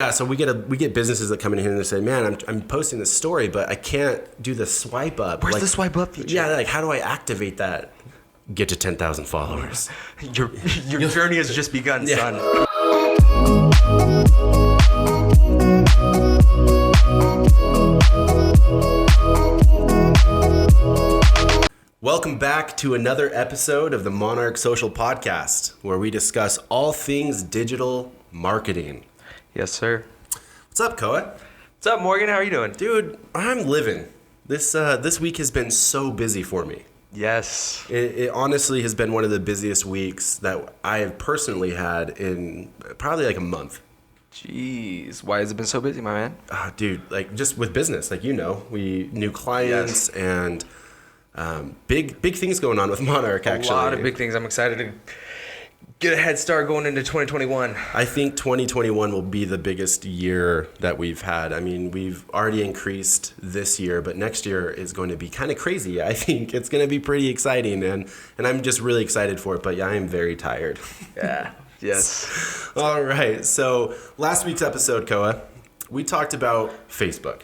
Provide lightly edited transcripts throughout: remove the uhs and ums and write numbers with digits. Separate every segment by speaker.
Speaker 1: Yeah, so we get businesses that come in here and they say, "Man, I'm posting this story, but I can't do the swipe up."
Speaker 2: Where's the swipe up feature?
Speaker 1: Yeah, like how do I activate that? Get to 10,000 followers.
Speaker 2: Your journey has just begun, son.
Speaker 1: Welcome back to another episode of the Monarch Social Podcast, where we discuss all things digital marketing.
Speaker 2: Yes, sir.
Speaker 1: What's up, Koa?
Speaker 2: What's up, Morgan? How are you doing?
Speaker 1: Dude, I'm living. This week has been so busy for me.
Speaker 2: Yes.
Speaker 1: It honestly has been one of the busiest weeks that I have personally had in probably like a month.
Speaker 2: Jeez. Why has it been so busy, my man?
Speaker 1: Dude, like just with business, like we new clients and big things going on with Monarch, actually.
Speaker 2: A lot of big things. I'm excited to get a head start going into 2021.
Speaker 1: I think 2021 will be the biggest year that we've had. I mean, we've already increased this year, but next year is going to be kind of crazy. I think it's going to be pretty exciting, and I'm just really excited for it, but yeah, I am very tired.
Speaker 2: Yeah. Yes.
Speaker 1: All right. So last week's episode, Koa, we talked about Facebook.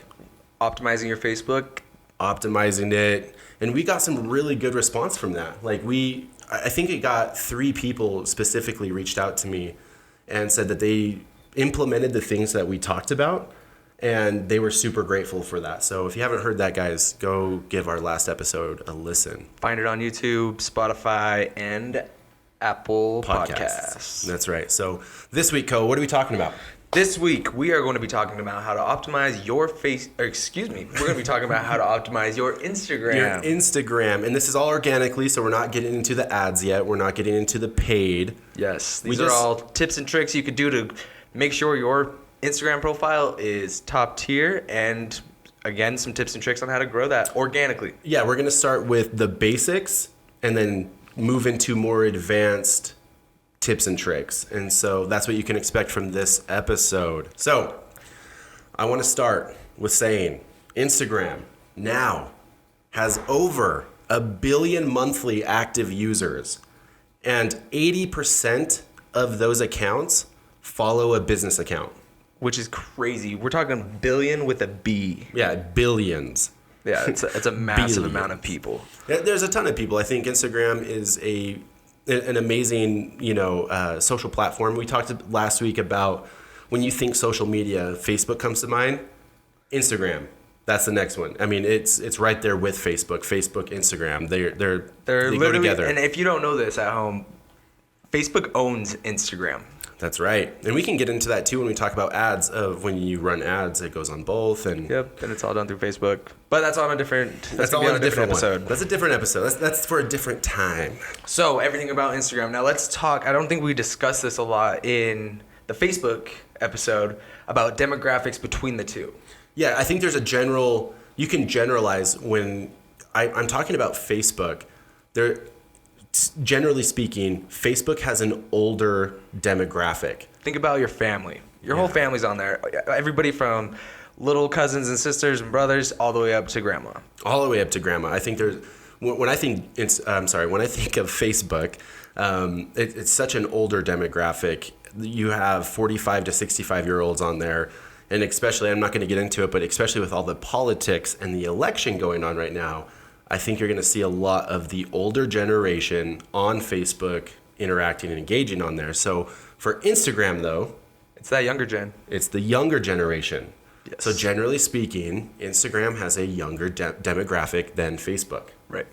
Speaker 2: Optimizing your Facebook.
Speaker 1: Optimizing it. And we got some really good response from that. I think it got 3 people specifically reached out to me and said that they implemented the things that we talked about, and they were super grateful for that. So if you haven't heard that, guys, go give our last episode a listen.
Speaker 2: Find it on YouTube, Spotify, and Apple Podcasts.
Speaker 1: That's right. So this week, Ko, what are we talking about?
Speaker 2: This week, we are going to be talking about how to optimize your we're going to be talking about how to optimize your Instagram.
Speaker 1: Your Instagram. And this is all organically, so we're not getting into the ads yet. We're not getting into the paid.
Speaker 2: Yes. These are all tips and tricks you could do to make sure your Instagram profile is top tier, and again, some tips and tricks on how to grow that organically.
Speaker 1: Yeah, we're going to start with the basics and then move into more advanced tips and tricks. And so that's what you can expect from this episode. So I want to start with saying Instagram now has over 1 billion monthly active users, and 80% of those accounts follow a business account.
Speaker 2: Which is crazy. We're talking billion with a B.
Speaker 1: Yeah, billions.
Speaker 2: Yeah, it's a massive amount of people.
Speaker 1: There's a ton of people. I think Instagram is an amazing, social platform. We talked last week about when you think social media, Facebook comes to mind. Instagram, that's the next one. I mean, it's right there with Facebook, Instagram. They go together.
Speaker 2: And if you don't know this at home, Facebook owns Instagram.
Speaker 1: That's right. And we can get into that too when we talk about ads. Of when you run ads, it goes on both. And
Speaker 2: yep, and it's all done through Facebook. But that's on a different.
Speaker 1: That's all on a different episode. That's a different episode. That's for a different time.
Speaker 2: So everything about Instagram. Now let's talk. I don't think we discussed this a lot in the Facebook episode about demographics between the two.
Speaker 1: Yeah, I think there's you can generalize when I'm talking about Facebook. Generally speaking, Facebook has an older demographic.
Speaker 2: Think about your family. Your whole family's on there. Everybody from little cousins and sisters and brothers all the way up to grandma. All the way up to grandma.
Speaker 1: I think when I think of Facebook, it's such an older demographic. You have 45 to 65-year-olds on there, and especially, I'm not going to get into it, but especially with all the politics and the election going on right now, I think you're going to see a lot of the older generation on Facebook interacting and engaging on there. So for Instagram, though,
Speaker 2: it's that younger gen.
Speaker 1: It's the younger generation.
Speaker 2: Yes.
Speaker 1: So generally speaking, Instagram has a younger demographic than Facebook.
Speaker 2: Right.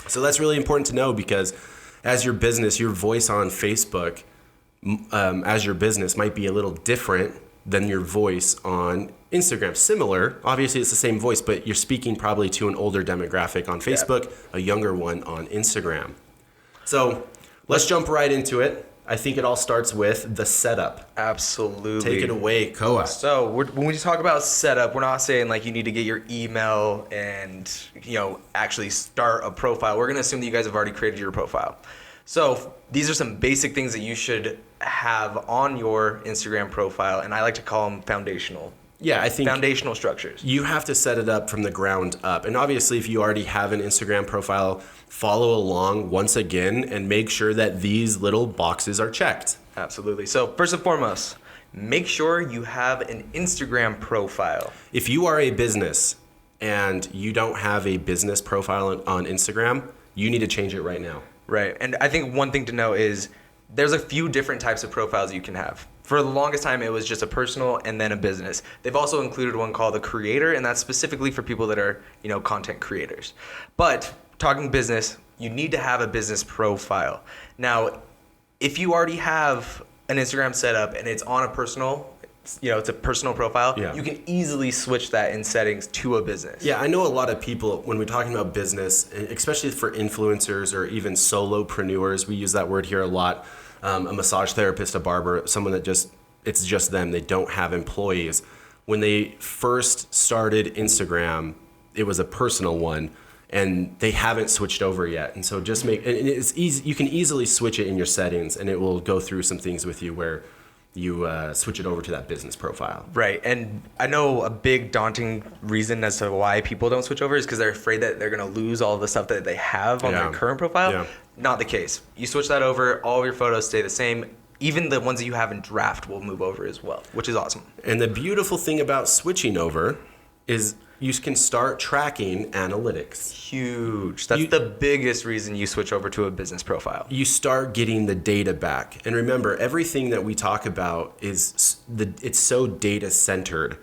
Speaker 1: So that's really important to know, because as your business, your voice on Facebook, as your business might be a little different than your voice on Instagram. Similar, obviously it's the same voice, but you're speaking probably to an older demographic on Facebook, a younger one on Instagram. So let's jump right into it. I think it all starts with the setup.
Speaker 2: Absolutely.
Speaker 1: Take it away, Koa.
Speaker 2: So when we talk about setup, we're not saying like you need to get your email and actually start a profile. We're going to assume that you guys have already created your profile. So these are some basic things that you should have on your Instagram profile, and I like to call them foundational.
Speaker 1: Yeah, I think
Speaker 2: foundational structures.
Speaker 1: You have to set it up from the ground up. And obviously, if you already have an Instagram profile, follow along once again and make sure that these little boxes are checked.
Speaker 2: Absolutely. So first and foremost, make sure you have an Instagram profile.
Speaker 1: If you are a business and you don't have a business profile on Instagram, you need to change it right now.
Speaker 2: Right. And I think one thing to know is there's a few different types of profiles you can have. For the longest time, it was just a personal and then a business. They've also included one called the creator, and that's specifically for people that are, content creators. But talking business, you need to have a business profile. Now, if you already have an Instagram set up and it's on a personal, it's a personal profile, you can easily switch that in settings to a business.
Speaker 1: Yeah, I know a lot of people, when we're talking about business, especially for influencers or even solopreneurs, we use that word here a lot. A massage therapist, a barber, someone that it's just them. They don't have employees. When they first started Instagram, it was a personal one, and they haven't switched over yet. And so and it's easy. You can easily switch it in your settings, and it will go through some things with you where you switch it over to that business profile.
Speaker 2: Right. And I know a big daunting reason as to why people don't switch over is because they're afraid that they're going to lose all the stuff that they have on their current profile. Yeah. Not the case. You switch that over, all of your photos stay the same. Even the ones that you have in draft will move over as well, which is awesome.
Speaker 1: And the beautiful thing about switching over is you can start tracking analytics.
Speaker 2: Huge. That's the biggest reason you switch over to a business profile.
Speaker 1: You start getting the data back. And remember, everything that we talk about it's so data centered,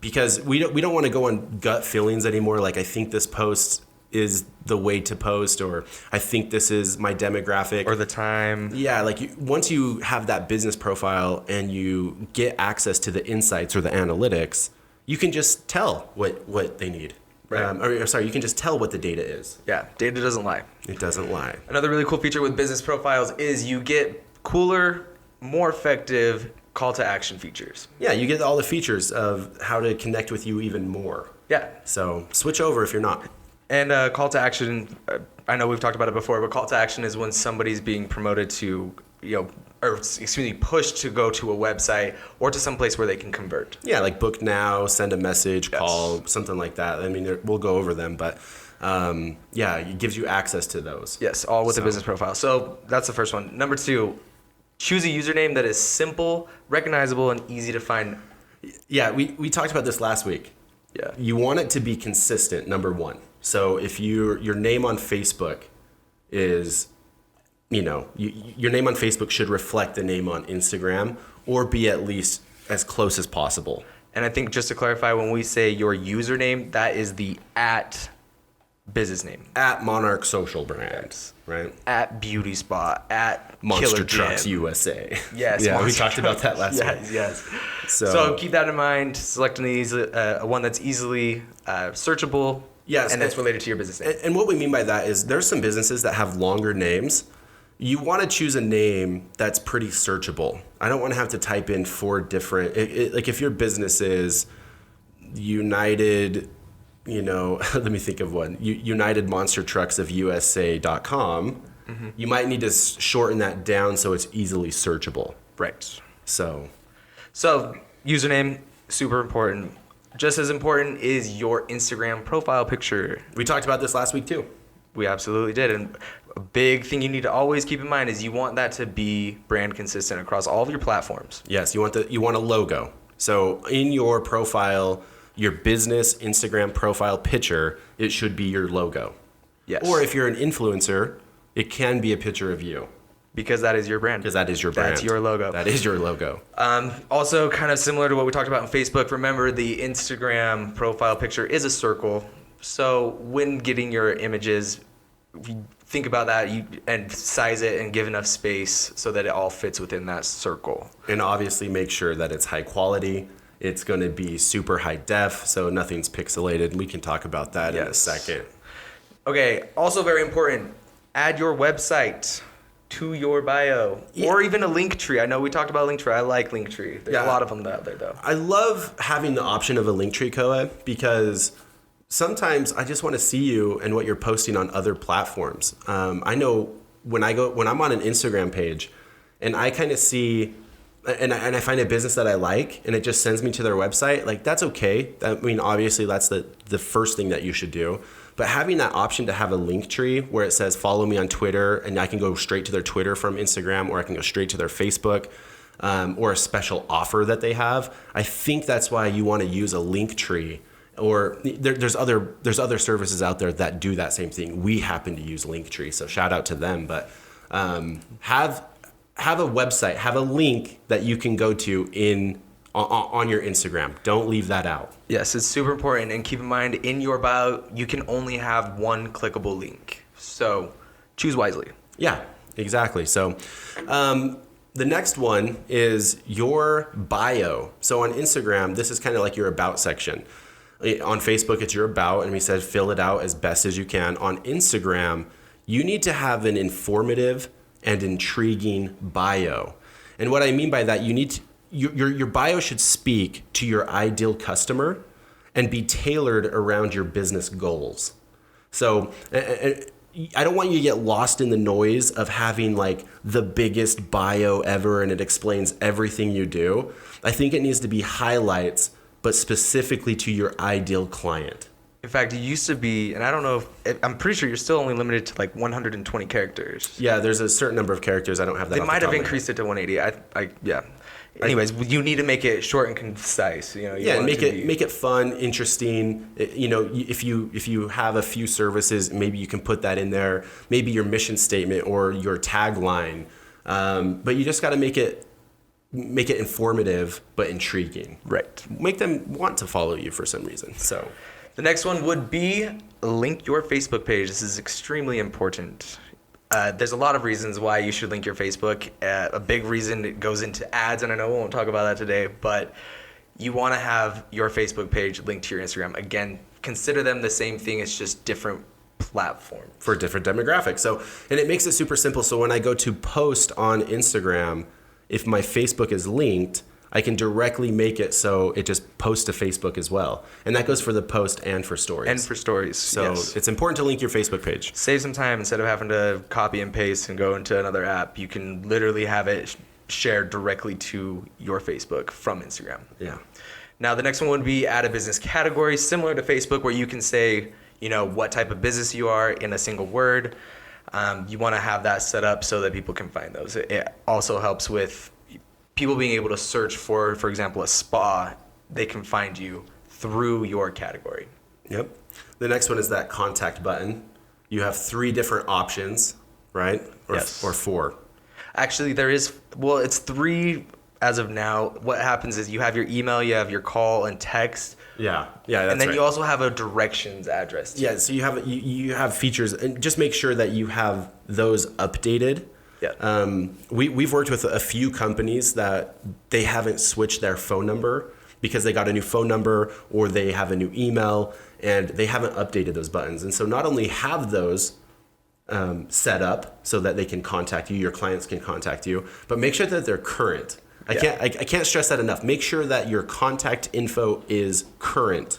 Speaker 1: because we don't want to go on gut feelings anymore. Like, I think this post is the way to post, or I think this is my demographic,
Speaker 2: or the time.
Speaker 1: Yeah, like once you have that business profile and you get access to the insights or the analytics, you can just tell what they need. Right. You can just tell what the data is.
Speaker 2: Yeah, data doesn't lie.
Speaker 1: It doesn't lie.
Speaker 2: Another really cool feature with business profiles is you get cooler, more effective call to action features.
Speaker 1: Yeah, you get all the features of how to connect with you even more.
Speaker 2: Yeah.
Speaker 1: So switch over if you're not.
Speaker 2: And call to action, I know we've talked about it before, but call to action is when somebody's being promoted to, pushed to go to a website or to some place where they can convert.
Speaker 1: Yeah, like book now, send a message, call, something like that. I mean, we'll go over them, but it gives you access to those.
Speaker 2: Yes, all with a business profile. So that's the first one. Number 2, choose a username that is simple, recognizable, and easy to find.
Speaker 1: Yeah, we talked about this last week.
Speaker 2: Yeah.
Speaker 1: You want it to be consistent, number 1. So if your name on Facebook is, your name on Facebook should reflect the name on Instagram or be at least as close as possible.
Speaker 2: And I think just to clarify, when we say your username, that is the @ business name.
Speaker 1: @ Monarch Social Brands, right?
Speaker 2: @ Beauty Spa, @
Speaker 1: Monster
Speaker 2: Killer
Speaker 1: Trucks
Speaker 2: Gym.
Speaker 1: USA.
Speaker 2: Yes.
Speaker 1: Yeah, we talked about that last week.
Speaker 2: Yes. So keep that in mind. Select one that's easily searchable.
Speaker 1: Yes,
Speaker 2: and that's related to your business name.
Speaker 1: And what we mean by that is there's some businesses that have longer names. You want to choose a name that's pretty searchable. I don't want to have to type in 4 different, like if your business is United, let me think of one, United Monster Trucks of USA.com, you might need to shorten that down so it's easily searchable.
Speaker 2: Right.
Speaker 1: So
Speaker 2: username, super important. Just as important is your Instagram profile picture.
Speaker 1: We talked about this last week too.
Speaker 2: We absolutely did. And a big thing you need to always keep in mind is you want that to be brand consistent across all of your platforms.
Speaker 1: Yes, you want a logo. So in your profile, your business Instagram profile picture, it should be your logo.
Speaker 2: Yes.
Speaker 1: Or if you're an influencer, it can be a picture of you.
Speaker 2: Because that is your brand.
Speaker 1: Because that is your brand.
Speaker 2: That's your logo.
Speaker 1: That is your logo.
Speaker 2: Also, kind of similar to what we talked about on Facebook, remember the Instagram profile picture is a circle. So when getting your images, think about that and size it and give enough space so that it all fits within that circle.
Speaker 1: And obviously make sure that it's high quality. It's going to be super high def, so nothing's pixelated. We can talk about that in a second.
Speaker 2: Okay, also very important, add your website to your bio, or even a link tree. I know we talked about link tree. I like link tree. There's a lot of them out there, though.
Speaker 1: I love having the option of a link tree, Koa, because sometimes I just want to see you and what you're posting on other platforms. I know when I'm on an Instagram page, and I kind of see, and I find a business that I like, and it just sends me to their website. Like, that's okay. I mean, obviously, that's the first thing that you should do. But having that option to have a link tree where it says follow me on Twitter, and I can go straight to their Twitter from Instagram, or I can go straight to their Facebook. or a special offer that they have. I think that's why you want to use a link tree. Or there's other services out there that do that same thing. We happen to use Linktree, so shout out to them. But have a website, have a link that you can go to on your Instagram. Don't leave that out.
Speaker 2: Yes, it's super important. And keep in mind, in your bio, you can only have one clickable link. So choose wisely.
Speaker 1: Yeah, exactly. So the next one is your bio. So on Instagram, this is kind of like your about section. On Facebook, it's your about, and we said fill it out as best as you can. On Instagram, you need to have an informative and intriguing bio. And what I mean by that, your bio should speak to your ideal customer and be tailored around your business goals. So I don't want you to get lost in the noise of having like the biggest bio ever and it explains everything you do. I think it needs to be highlights, but specifically to your ideal client.
Speaker 2: In fact, it used to be, and I don't know I'm pretty sure you're still only limited to like 120 characters.
Speaker 1: Yeah, there's a certain number of characters. I don't have that.
Speaker 2: They might have increased it to 180. Yeah. Anyways, you need to make it short and concise.
Speaker 1: Make it fun, interesting. If you have a few services, maybe you can put that in there. Maybe your mission statement or your tagline. But you just got to make it informative but intriguing.
Speaker 2: Right.
Speaker 1: Make them want to follow you for some reason. So
Speaker 2: the next one would be link your Facebook page. This is extremely important. There's a lot of reasons why you should link your Facebook. A big reason it goes into ads, and I know we won't talk about that today, but you want to have your Facebook page linked to your Instagram. Again, consider them the same thing. It's just different platforms.
Speaker 1: For different demographics. So, and it makes it super simple. So when I go to post on Instagram, if my Facebook is linked, I can directly make it so it just posts to Facebook as well. And that goes for the post and for stories. So
Speaker 2: yes.
Speaker 1: It's important to link your Facebook page.
Speaker 2: Save some time instead of having to copy and paste and go into another app. You can literally have it shared directly to your Facebook from Instagram.
Speaker 1: Yeah.
Speaker 2: Now, the next one would be add a business category, similar to Facebook, where you can say, what type of business you are in a single word. You want to have that set up so that people can find those. It also helps with people being able to search for example, a spa. They can find you through your category.
Speaker 1: Yep. The next one is that contact button. You have 3 different options, right?
Speaker 2: Yes.
Speaker 1: Or 4.
Speaker 2: Actually, it's 3 as of now. What happens is you have your email, you have your call and text.
Speaker 1: Yeah, that's
Speaker 2: and then
Speaker 1: right.
Speaker 2: you also have a directions address too.
Speaker 1: Yeah, so you have features, and just make sure that you have those updated.
Speaker 2: Yeah.
Speaker 1: We've worked with a few companies that they haven't switched their phone number because they got a new phone number or they have a new email and they haven't updated those buttons. And so not only have those set up so that they can contact you, your clients can contact you, but make sure that they're current.
Speaker 2: Yeah.
Speaker 1: I can't stress that enough. Make sure that your contact info is current.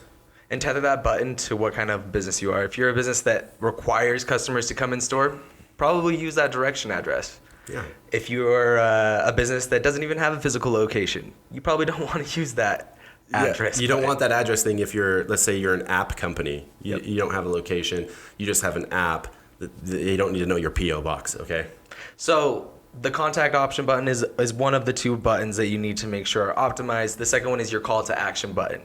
Speaker 2: And tether that button to what kind of business you are. If you're a business that requires customers to come in store, probably use that direction address.
Speaker 1: Yeah.
Speaker 2: If you're a business that doesn't even have a physical location, you probably don't want to use that address.
Speaker 1: Yeah, you don't want that address thing if let's say you're an app company. You don't have a location. You just have an app. You don't need to know your P.O. box, okay?
Speaker 2: So the contact option button is one of the 2 buttons that you need to make sure are optimized. The second one is your call to action button.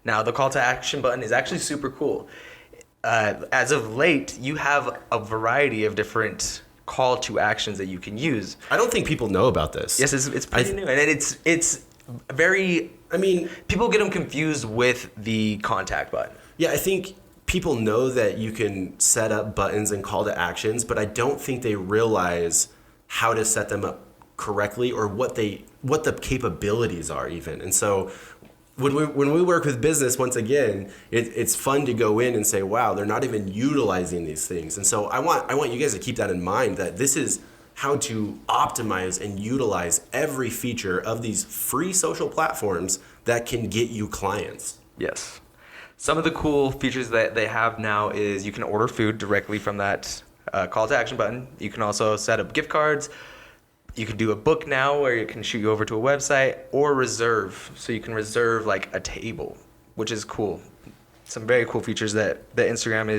Speaker 2: Now, the call to action button is actually super cool. As of late, you have a variety of different call to actions that you can use.
Speaker 1: I don't think people know about this.
Speaker 2: Yes, it's pretty new, and it's very.
Speaker 1: I mean,
Speaker 2: people get them confused with the contact button.
Speaker 1: Yeah, I think people know that you can set up buttons and call to actions, but I don't think they realize how to set them up correctly or what the capabilities are even. And so when we work with business, once again, it's fun to go in and say, wow, they're not even utilizing these things. And so I want you guys to keep that in mind, that this is how to optimize and utilize every feature of these free social platforms that can get you clients.
Speaker 2: Yes. Some of the cool features that they have now is you can order food directly from that call to action button. You can also set up gift cards. You can do a book now where it can shoot you over to a website, or reserve. So you can reserve like a table, which is cool. Some very cool features that Instagram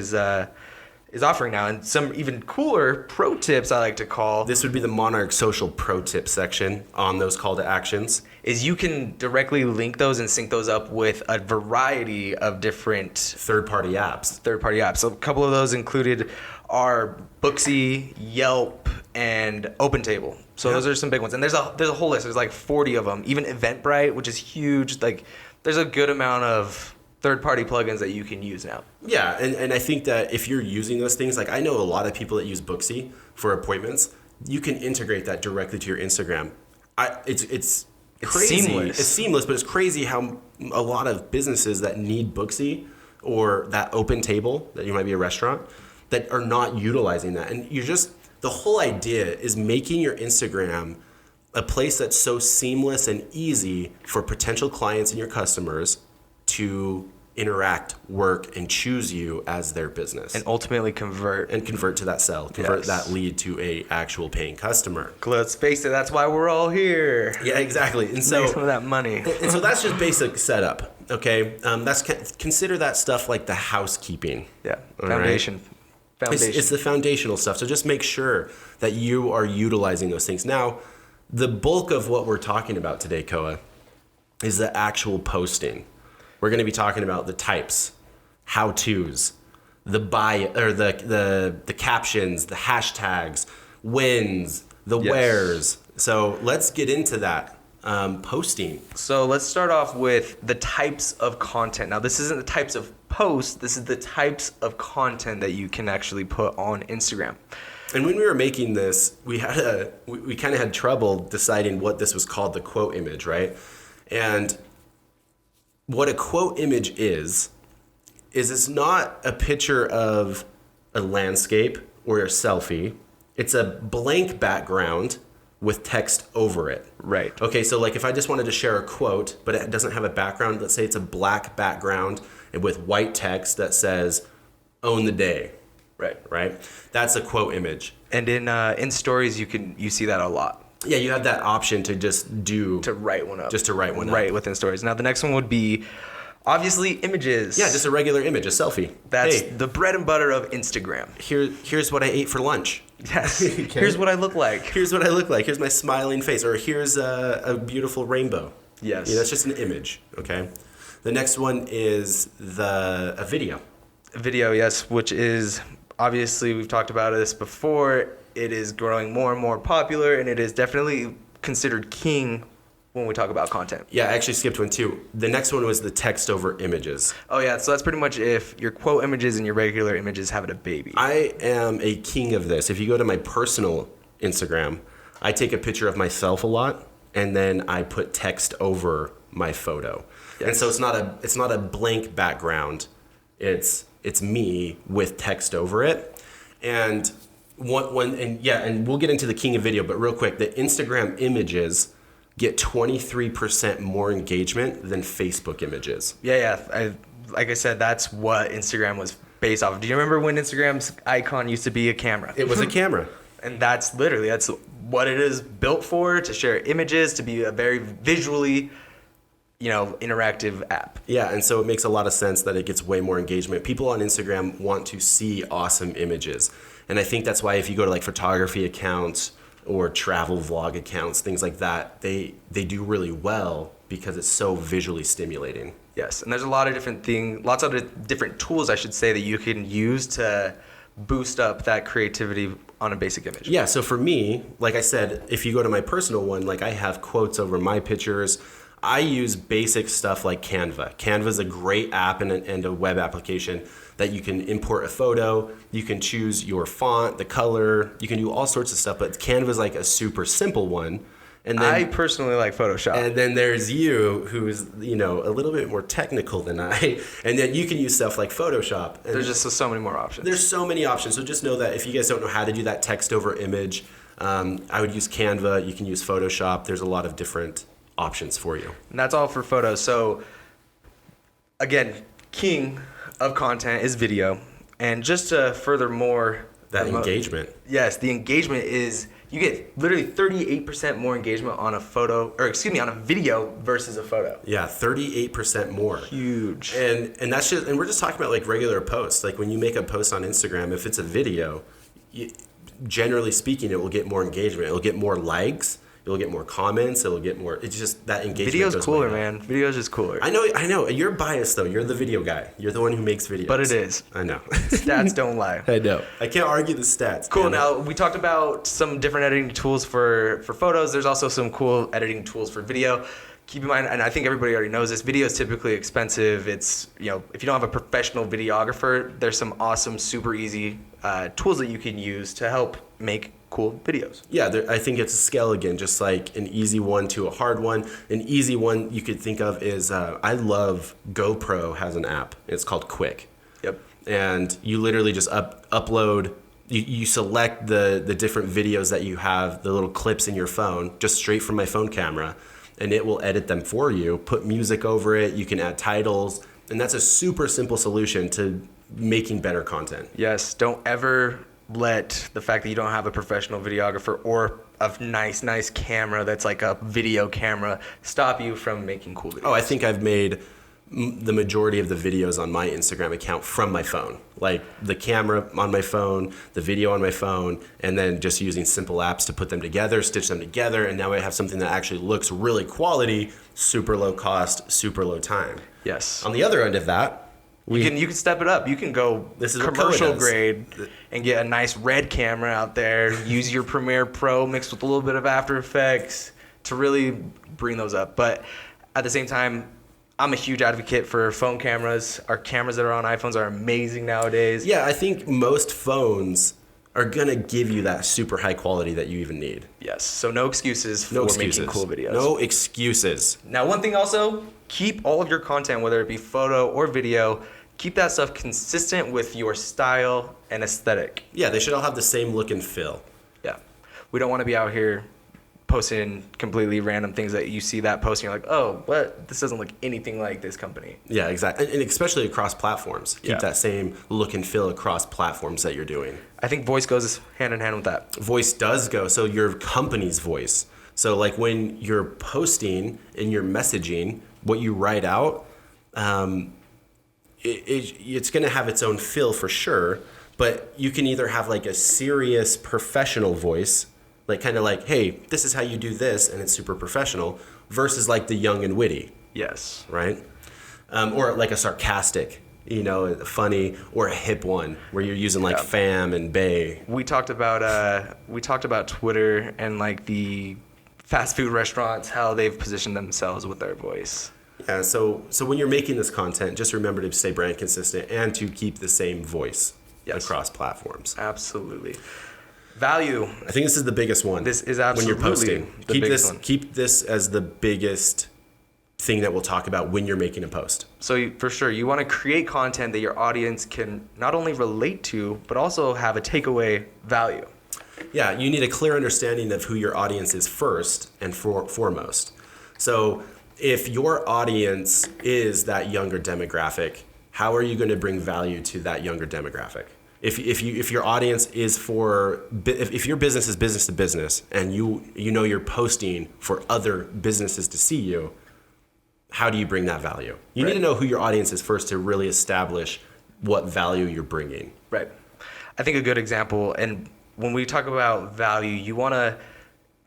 Speaker 2: is offering now. And some even cooler pro tips I like to call
Speaker 1: This would be the Monarch social pro tip section on those call to actions.
Speaker 2: is you can directly link those and sync those up with a variety of different
Speaker 1: Third-party apps.
Speaker 2: third-party apps. So a couple of those included are Booksy, Yelp, and OpenTable. So those are some big ones. And there's a whole list. There's like 40 of them. Even Eventbrite, which is huge. Like there's a good amount of third-party plugins that you can use now.
Speaker 1: Yeah, and I think that if you're using those things, like I know a lot of people that use Booksy for appointments, you can integrate that directly to your Instagram. It's crazy.
Speaker 2: Seamless.
Speaker 1: It's seamless, but it's crazy how a lot of businesses that need Booksy or that OpenTable, that you might be a restaurant, that are not utilizing that. And the whole idea is making your Instagram a place that's so seamless and easy for potential clients and your customers to interact, work, and choose you as their business.
Speaker 2: And ultimately convert
Speaker 1: To that sale, convert
Speaker 2: Yes.
Speaker 1: that lead to a actual paying customer.
Speaker 2: Let's face it, that's why we're all here.
Speaker 1: Yeah, exactly. And so
Speaker 2: Make some of that money.
Speaker 1: and so that's just basic setup. Okay, consider that stuff like the housekeeping.
Speaker 2: Yeah,
Speaker 1: All right?
Speaker 2: foundation.
Speaker 1: It's the foundational stuff. So just make sure that you are utilizing those things. Now, the bulk of what we're talking about today, Koa, is the actual posting. We're going to be talking about the types, how-tos, the the captions, the hashtags, wins, the
Speaker 2: Yes.
Speaker 1: wheres. So let's get into that. Posting.
Speaker 2: So let's start off with the types of content. Now, this isn't the types of posts. This is the types of content that you can actually put on Instagram.
Speaker 1: And when we were making this, we kind of had trouble deciding what this was called, the quote image, right? And what a quote image is it's not a picture of a landscape or a selfie. It's a blank background with text over it.
Speaker 2: Right.
Speaker 1: Okay, so like if I just wanted to share a quote, but it doesn't have a background, let's say it's a black background with white text that says, "Own the day." Right? That's a quote image.
Speaker 2: And in stories, you see that a lot.
Speaker 1: Yeah, you have that option to just
Speaker 2: write one up.
Speaker 1: Just to write one up.
Speaker 2: Right, within stories. Now, the next one would be obviously images.
Speaker 1: Yeah, just a regular image, a selfie.
Speaker 2: That's
Speaker 1: Hey,
Speaker 2: the bread and butter of Instagram.
Speaker 1: here's what I ate for lunch.
Speaker 2: Yes. Here's what I look like.
Speaker 1: Here's what I look like. Here's my smiling face. Or here's a beautiful rainbow.
Speaker 2: Yes.
Speaker 1: Yeah, that's just an image, okay? The next one is a video.
Speaker 2: Video, yes, which is obviously, we've talked about this before. It is growing more and more popular, and it is definitely considered king when we talk about content.
Speaker 1: Yeah, I actually skipped one too. The next one was the text over images.
Speaker 2: Oh yeah, so that's pretty much if your quote images and your regular images having a baby.
Speaker 1: I am a king of this. If you go to my personal Instagram, I take a picture of myself a lot, and then I put text over my photo.
Speaker 2: Yes.
Speaker 1: And so it's not a blank background. It's me with text over it. And and we'll get into the king of video, but real quick, the Instagram images get 23% more engagement than Facebook images.
Speaker 2: Yeah. Like I said, that's what Instagram was based off of. Do you remember when Instagram's icon used to be a camera?
Speaker 1: It was a camera.
Speaker 2: And that's what it is built for, to share images, to be a very visually, interactive app.
Speaker 1: Yeah, and so it makes a lot of sense that it gets way more engagement. People on Instagram want to see awesome images. And I think that's why if you go to like photography accounts or travel vlog accounts, things like that, they do really well because it's so visually stimulating.
Speaker 2: Yes, and there's a lot of lots of different tools, I should say, that you can use to boost up that creativity on a basic image.
Speaker 1: Yeah, so for me, like I said, if you go to my personal one, like I have quotes over my pictures. I use basic stuff like Canva. Canva is a great app and a web application that you can import a photo. You can choose your font, the color. You can do all sorts of stuff, but Canva is like a super simple one. And then,
Speaker 2: I personally like Photoshop.
Speaker 1: And then there's you, who's a little bit more technical than I, and then you can use stuff like Photoshop. And
Speaker 2: there's just so many more options.
Speaker 1: There's so many options. So just know that if you guys don't know how to do that text over image, I would use Canva. You can use Photoshop. There's a lot of different options for you.
Speaker 2: And that's all for photos. So again, king of content is video. And just to furthermore
Speaker 1: That engagement.
Speaker 2: Yes, the engagement is You get literally 38% more engagement on a on a video versus a photo.
Speaker 1: Yeah, 38% more.
Speaker 2: Huge.
Speaker 1: And that's just, and we're just talking about like regular posts. Like when you make a post on Instagram, if it's a video, generally speaking, it will get more engagement. It'll get more likes. It'll get more comments. It'll get more. It's just that engagement.
Speaker 2: Video's
Speaker 1: goes
Speaker 2: cooler,
Speaker 1: way up.
Speaker 2: man. Video's just cooler.
Speaker 1: I know. You're biased though. You're the video guy. You're the one who makes videos.
Speaker 2: But it is.
Speaker 1: I know.
Speaker 2: Stats don't lie.
Speaker 1: I know. I can't argue the stats.
Speaker 2: Cool. Now we talked about some different editing tools for photos. There's also some cool editing tools for video. Keep in mind, and I think everybody already knows this, video is typically expensive. It's, if you don't have a professional videographer, there's some awesome, super easy tools that you can use to help make cool videos.
Speaker 1: Yeah, I think it's a scale again, just like an easy one to a hard one. An easy one you could think of is, I love GoPro has an app. It's called Quick.
Speaker 2: Yep.
Speaker 1: And you literally just upload, you select the different videos that you have, the little clips in your phone, just straight from my phone camera, and it will edit them for you, put music over it, you can add titles, and that's a super simple solution to making better content.
Speaker 2: Yes, don't ever let the fact that you don't have a professional videographer or a nice camera that's like a video camera stop you from making cool videos.
Speaker 1: Oh, I think I've made the majority of the videos on my Instagram account from my phone. Like the camera on my phone, the video on my phone, and then just using simple apps to put them together, stitch them together, and now I have something that actually looks really quality, super low cost, super low time.
Speaker 2: Yes.
Speaker 1: On the other end of that,
Speaker 2: you can step it up. You can go commercial grade and get a nice red camera out there. Use your Premiere Pro mixed with a little bit of After Effects to really bring those up. But at the same time, I'm a huge advocate for phone cameras. Our cameras that are on iPhones are amazing nowadays.
Speaker 1: Yeah, I think most phones are gonna give you that super high quality that you even need.
Speaker 2: Yes. So no excuses for making cool videos.
Speaker 1: No excuses.
Speaker 2: Now, one thing also, keep all of your content, whether it be photo or video, keep that stuff consistent with your style and aesthetic.
Speaker 1: Yeah, they should all have the same look and feel.
Speaker 2: Yeah. We don't want to be out here posting completely random things that you see that post and you're like, oh, what? This doesn't look anything like this company.
Speaker 1: Yeah, exactly. And especially across platforms. Keep that same look and feel across platforms that you're doing.
Speaker 2: I think voice goes hand in hand with that.
Speaker 1: Voice does go. So your company's voice. So like when you're posting and you're messaging, what you write out, it's going to have its own feel for sure. But you can either have like a serious professional voice, like kind of like, hey, this is how you do this, and it's super professional, versus like the young and witty.
Speaker 2: Yes.
Speaker 1: Right? Or like a sarcastic, funny, or a hip one where you're using like fam and bae.
Speaker 2: We talked about Twitter and like the fast food restaurants, how they've positioned themselves with their voice.
Speaker 1: Yeah, so when you're making this content, just remember to stay brand consistent and to keep the same voice across platforms.
Speaker 2: Absolutely. Value.
Speaker 1: I think this is the biggest one.
Speaker 2: This is absolutely
Speaker 1: when you're posting.
Speaker 2: the biggest one.
Speaker 1: Keep this as the biggest thing that we'll talk about when you're making a post.
Speaker 2: So for sure, you want to create content that your audience can not only relate to, but also have a takeaway value.
Speaker 1: Yeah, you need a clear understanding of who your audience is first and foremost. So if your audience is that younger demographic, how are you going to bring value to that younger demographic? If your audience is if your business is business to business and you're posting for other businesses to see you, how do you bring that value? You need to know who your audience is first to really establish what value you're bringing.
Speaker 2: Right. I think a good example, and when we talk about value,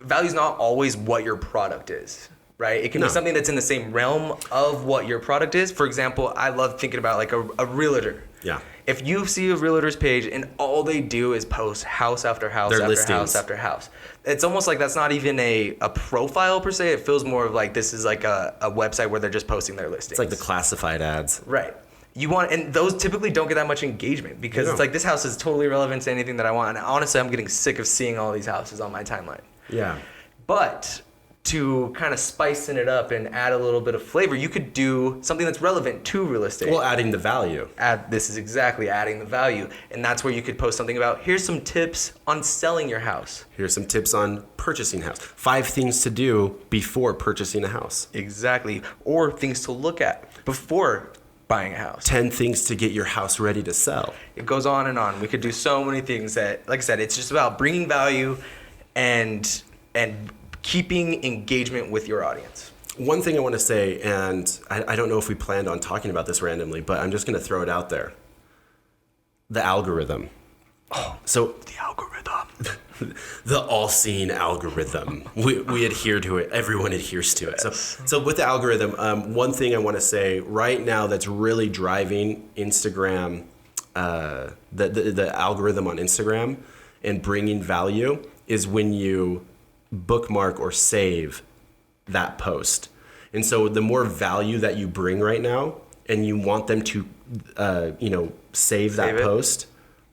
Speaker 2: value is not always what your product is. Right? It can be something that's in the same realm of what your product is. For example, I love thinking about like a realtor.
Speaker 1: Yeah.
Speaker 2: If you see a realtor's page and all they do is post house after house
Speaker 1: Their
Speaker 2: after
Speaker 1: listings.
Speaker 2: house after house, it's almost like that's not even a profile per se. It feels more of like this is like a website where they're just posting their listings.
Speaker 1: It's like the classified ads.
Speaker 2: Right. And those typically don't get that much engagement because it's like this house is totally relevant to anything that I want. And honestly, I'm getting sick of seeing all these houses on my timeline.
Speaker 1: Yeah.
Speaker 2: But to kind of spicing it up and add a little bit of flavor, you could do something that's relevant to real estate.
Speaker 1: Well, adding the value.
Speaker 2: This is exactly adding the value. And that's where you could post something about, here's some tips on selling your house.
Speaker 1: Here's some tips on purchasing a house. 5 things to do before purchasing a house.
Speaker 2: Exactly. Or things to look at before buying a house.
Speaker 1: 10 things to get your house ready to sell.
Speaker 2: It goes on and on. We could do so many things that, like I said, it's just about bringing value and keeping engagement with your audience.
Speaker 1: One thing I want to say, and I don't know if we planned on talking about this randomly, but I'm just going to throw it out there. The algorithm.
Speaker 2: Oh,
Speaker 1: so
Speaker 2: the algorithm.
Speaker 1: The all-seeing algorithm. We adhere to it. Everyone adheres to it.
Speaker 2: Yes.
Speaker 1: So with the algorithm, one thing I want to say right now that's really driving Instagram, the algorithm on Instagram and bringing value is when you bookmark or save that post. And so the more value that you bring right now and you want them to, save that post,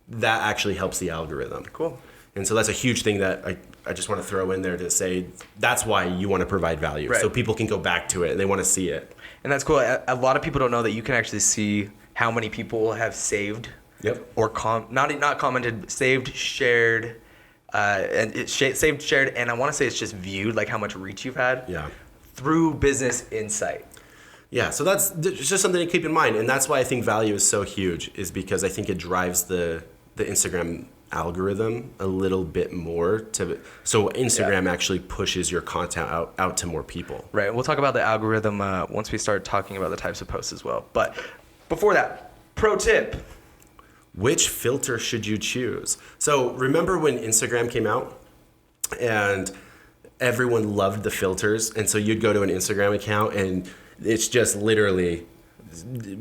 Speaker 1: that actually helps the algorithm.
Speaker 2: Cool.
Speaker 1: And so that's a huge thing that I just want to throw in there to say that's why you want to provide value.
Speaker 2: Right.
Speaker 1: So people can go back to it and they want to see it.
Speaker 2: And that's cool. A lot of people don't know that you can actually see how many people have saved.
Speaker 1: Yep.
Speaker 2: Or not commented, saved, shared, saved, shared, and I want to say it's just viewed, like how much reach you've had.
Speaker 1: Yeah.
Speaker 2: Through Business Insight.
Speaker 1: Yeah, so that's just something to keep in mind, and that's why I think value is so huge, is because I think it drives the Instagram algorithm a little bit more so Instagram actually pushes your content out to more people.
Speaker 2: Right. We'll talk about the algorithm once we start talking about the types of posts as well. But before that, pro tip.
Speaker 1: Which filter should you choose? So remember when Instagram came out and everyone loved the filters, and so you'd go to an Instagram account and it's just literally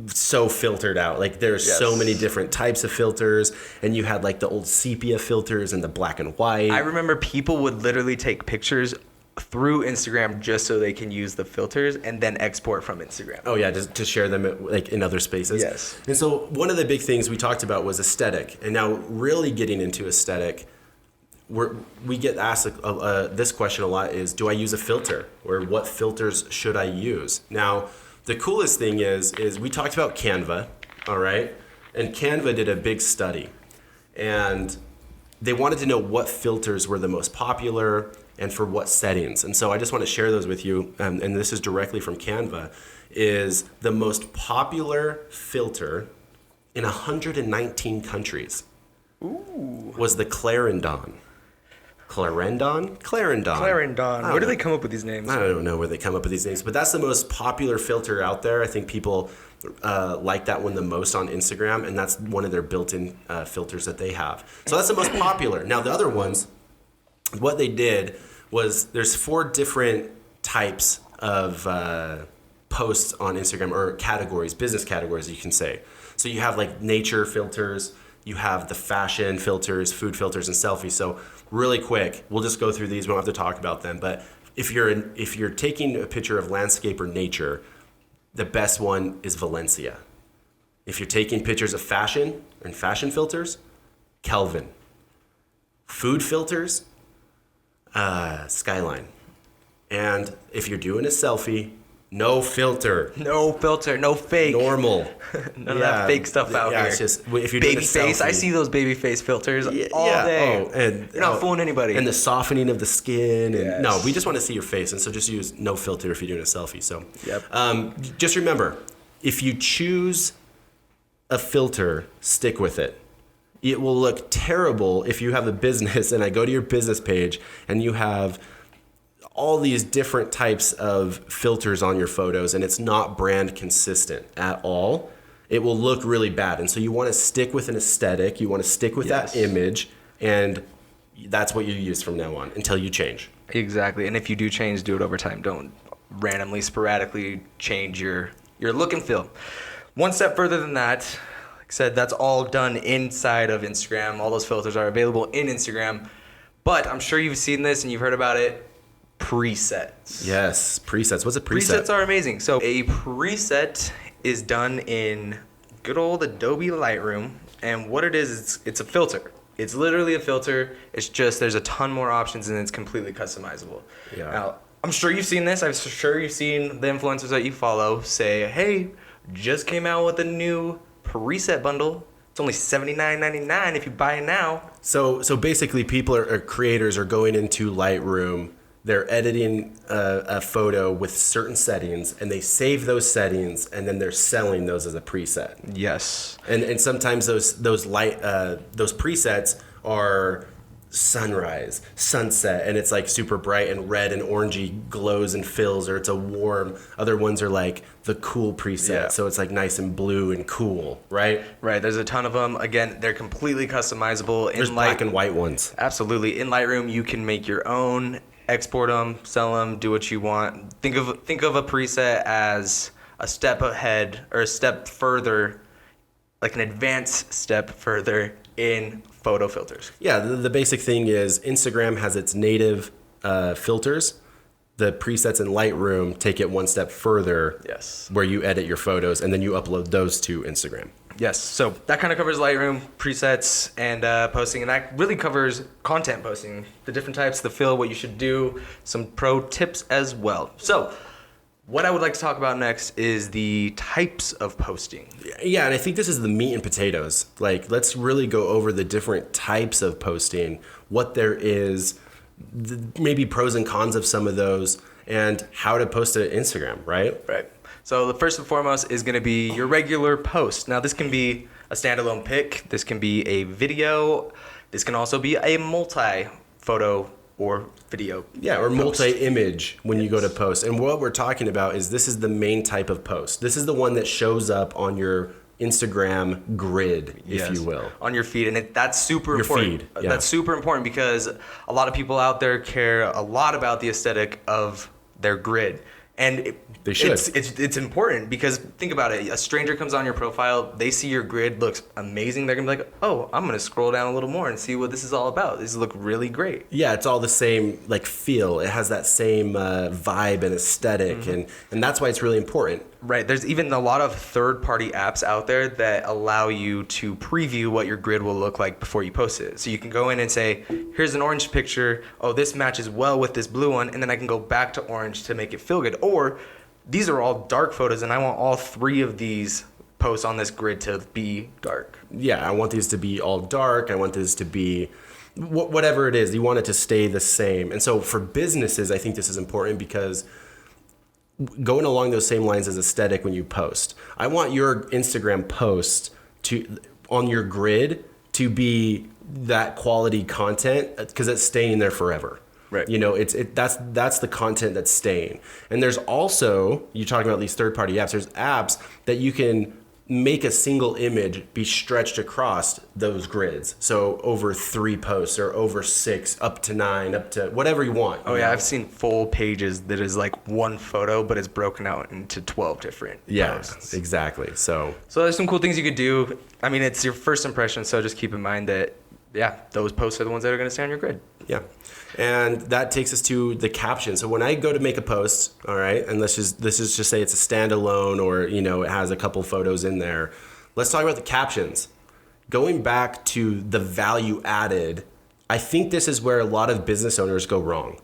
Speaker 1: so filtered out. Like there's so many different types of filters, and you had like the old sepia filters and the black and white.
Speaker 2: I remember people would literally take pictures through Instagram just so they can use the filters and then export from Instagram.
Speaker 1: Oh yeah, to share them like in other spaces.
Speaker 2: Yes.
Speaker 1: And so one of the big things we talked about was aesthetic, and now really getting into aesthetic, we get asked this question a lot is, do I use a filter, or what filters should I use? Now, the coolest thing is we talked about Canva, all right? And Canva did a big study, and they wanted to know what filters were the most popular and for what settings. And so I just want to share those with you, and this is directly from Canva, is the most popular filter in 119 countries was the Clarendon. Clarendon.
Speaker 2: Where do they come up with these names?
Speaker 1: I don't know where they come up with these names, but that's the most popular filter out there. I think people like that one the most on Instagram, and that's one of their built-in filters that they have. So that's the most popular. Now the other ones, what they did was there's 4 different types of posts on Instagram, or categories, business categories you can say. So you have like nature filters, you have the fashion filters, food filters, and selfies. So really quick, we'll just go through these. We don't have to talk about them. But if you're taking a picture of landscape or nature, the best one is Valencia. If you're taking pictures of fashion and fashion filters, Kelvin. Food filters, Skyline. And if you're doing a selfie, no filter.
Speaker 2: No filter, no fake.
Speaker 1: Normal.
Speaker 2: None of that fake stuff out here.
Speaker 1: It's just, if you're doing
Speaker 2: Baby
Speaker 1: a
Speaker 2: face.
Speaker 1: selfie,
Speaker 2: I see those baby face filters all day.
Speaker 1: Oh, and
Speaker 2: you're not fooling anybody.
Speaker 1: And the softening of the skin. And no, we just want to see your face, and so just use no filter if you're doing a selfie. So, just remember, if you choose a filter, stick with it. It will look terrible if you have a business, and I go to your business page, and you have all these different types of filters on your photos, and it's not brand consistent at all. It will look really bad. And so you want to stick with an aesthetic, you want to stick with that image, and that's what you use from now on until you change.
Speaker 2: Exactly. And if you do change, do it over time. Don't randomly, sporadically change your look and feel. One step further than that, like I said, that's all done inside of Instagram. All those filters are available in Instagram. But I'm sure you've seen this and you've heard about it. Presets.
Speaker 1: Yes, presets. What's a preset?
Speaker 2: Presets are amazing. So a preset is done in good old Adobe Lightroom, and what it is, it's a filter. It's literally a filter. It's just there's a ton more options, and it's completely customizable.
Speaker 1: Yeah.
Speaker 2: Now, I'm sure you've seen this. I'm sure you've seen the influencers that you follow say, "Hey, just came out with a new preset bundle. It's only $79.99 if you buy it now."
Speaker 1: So basically, people creators are going into Lightroom. They're editing a photo with certain settings, and they save those settings, and then they're selling those as a preset.
Speaker 2: Yes.
Speaker 1: And sometimes those presets are sunrise, sunset, and it's like super bright and red and orangey glows and fills, or it's a warm. Other ones are like the cool preset,
Speaker 2: Yeah.
Speaker 1: so it's like nice and blue and cool, right?
Speaker 2: Right. There's a ton of them. Again, they're completely customizable.
Speaker 1: There's black and white ones.
Speaker 2: Absolutely. In Lightroom, you can make your own, export them, sell them, do what you want. Think of a preset as a step ahead or a step further, like an advanced step further in photo filters.
Speaker 1: Yeah, the basic thing is Instagram has its native filters. The presets in Lightroom take it one step further.
Speaker 2: Yes.
Speaker 1: Where you edit your photos and then you upload those to Instagram.
Speaker 2: Yes. So that kind of covers Lightroom, presets, and posting. And that really covers content posting, the different types, the fill, what you should do, some pro tips as well. So what I would like to talk about next is the types of posting.
Speaker 1: Yeah, and I think this is the meat and potatoes. Like, let's really go over the different types of posting, what there is, maybe pros and cons of some of those, and how to post to Instagram, right?
Speaker 2: Right. So the first and foremost is going to be your regular post. Now, this can be a standalone pic. This can be a video. This can also be a multi-photo or video.
Speaker 1: Yeah, or
Speaker 2: post.
Speaker 1: multi-image when you go to post. And what we're talking about is this is the main type of post. This is the one that shows up on your Instagram grid, if
Speaker 2: Yes.
Speaker 1: you will.
Speaker 2: On your feed. And that's super
Speaker 1: Your
Speaker 2: important.
Speaker 1: feed, yeah.
Speaker 2: That's super important because a lot of people out there care a lot about the aesthetic of their grid. And
Speaker 1: They should.
Speaker 2: It's important because think about it. A stranger comes on your profile, they see your grid looks amazing. They're gonna be like, "Oh, I'm gonna scroll down a little more and see what this is all about. These look really great."
Speaker 1: Yeah, it's all the same like feel. It has that same vibe and aesthetic,
Speaker 2: Mm-hmm.
Speaker 1: and that's why it's really important.
Speaker 2: Right. There's even a lot of third-party apps out there that allow you to preview what your grid will look like before you post it. So you can go in and say, here's an orange picture. Oh, this matches well with this blue one. And then I can go back to orange to make it feel good. Or these are all dark photos, and I want all three of these posts on this grid to be dark.
Speaker 1: Yeah, I want these to be all dark. I want this to be whatever it is. You want it to stay the same. And so for businesses, I think this is important because going along those same lines as aesthetic when you post, I want your Instagram post to on your grid to be that quality content because it's staying there forever.
Speaker 2: Right.
Speaker 1: You know, that's the content that's staying. And there's also, you're talking about these third-party apps, there's apps that you can make a single image be stretched across those grids. So over 3 posts or over 6, up to 9, up to whatever you want.
Speaker 2: Oh,
Speaker 1: you
Speaker 2: yeah.
Speaker 1: know?
Speaker 2: I've seen full pages that is like one photo, but it's broken out into 12 different posts.
Speaker 1: Exactly. So
Speaker 2: So there's some cool things you could do. I mean, it's your first impression, so just keep in mind that, yeah, those posts are the ones that are going to stay on your grid.
Speaker 1: yeah. And that takes us to the caption. So when I go to make a post, all right, and let's just say it's a standalone or, you know, it has a couple photos in there. Let's talk about the captions. Going back to the value added, I think this is where a lot of business owners go wrong.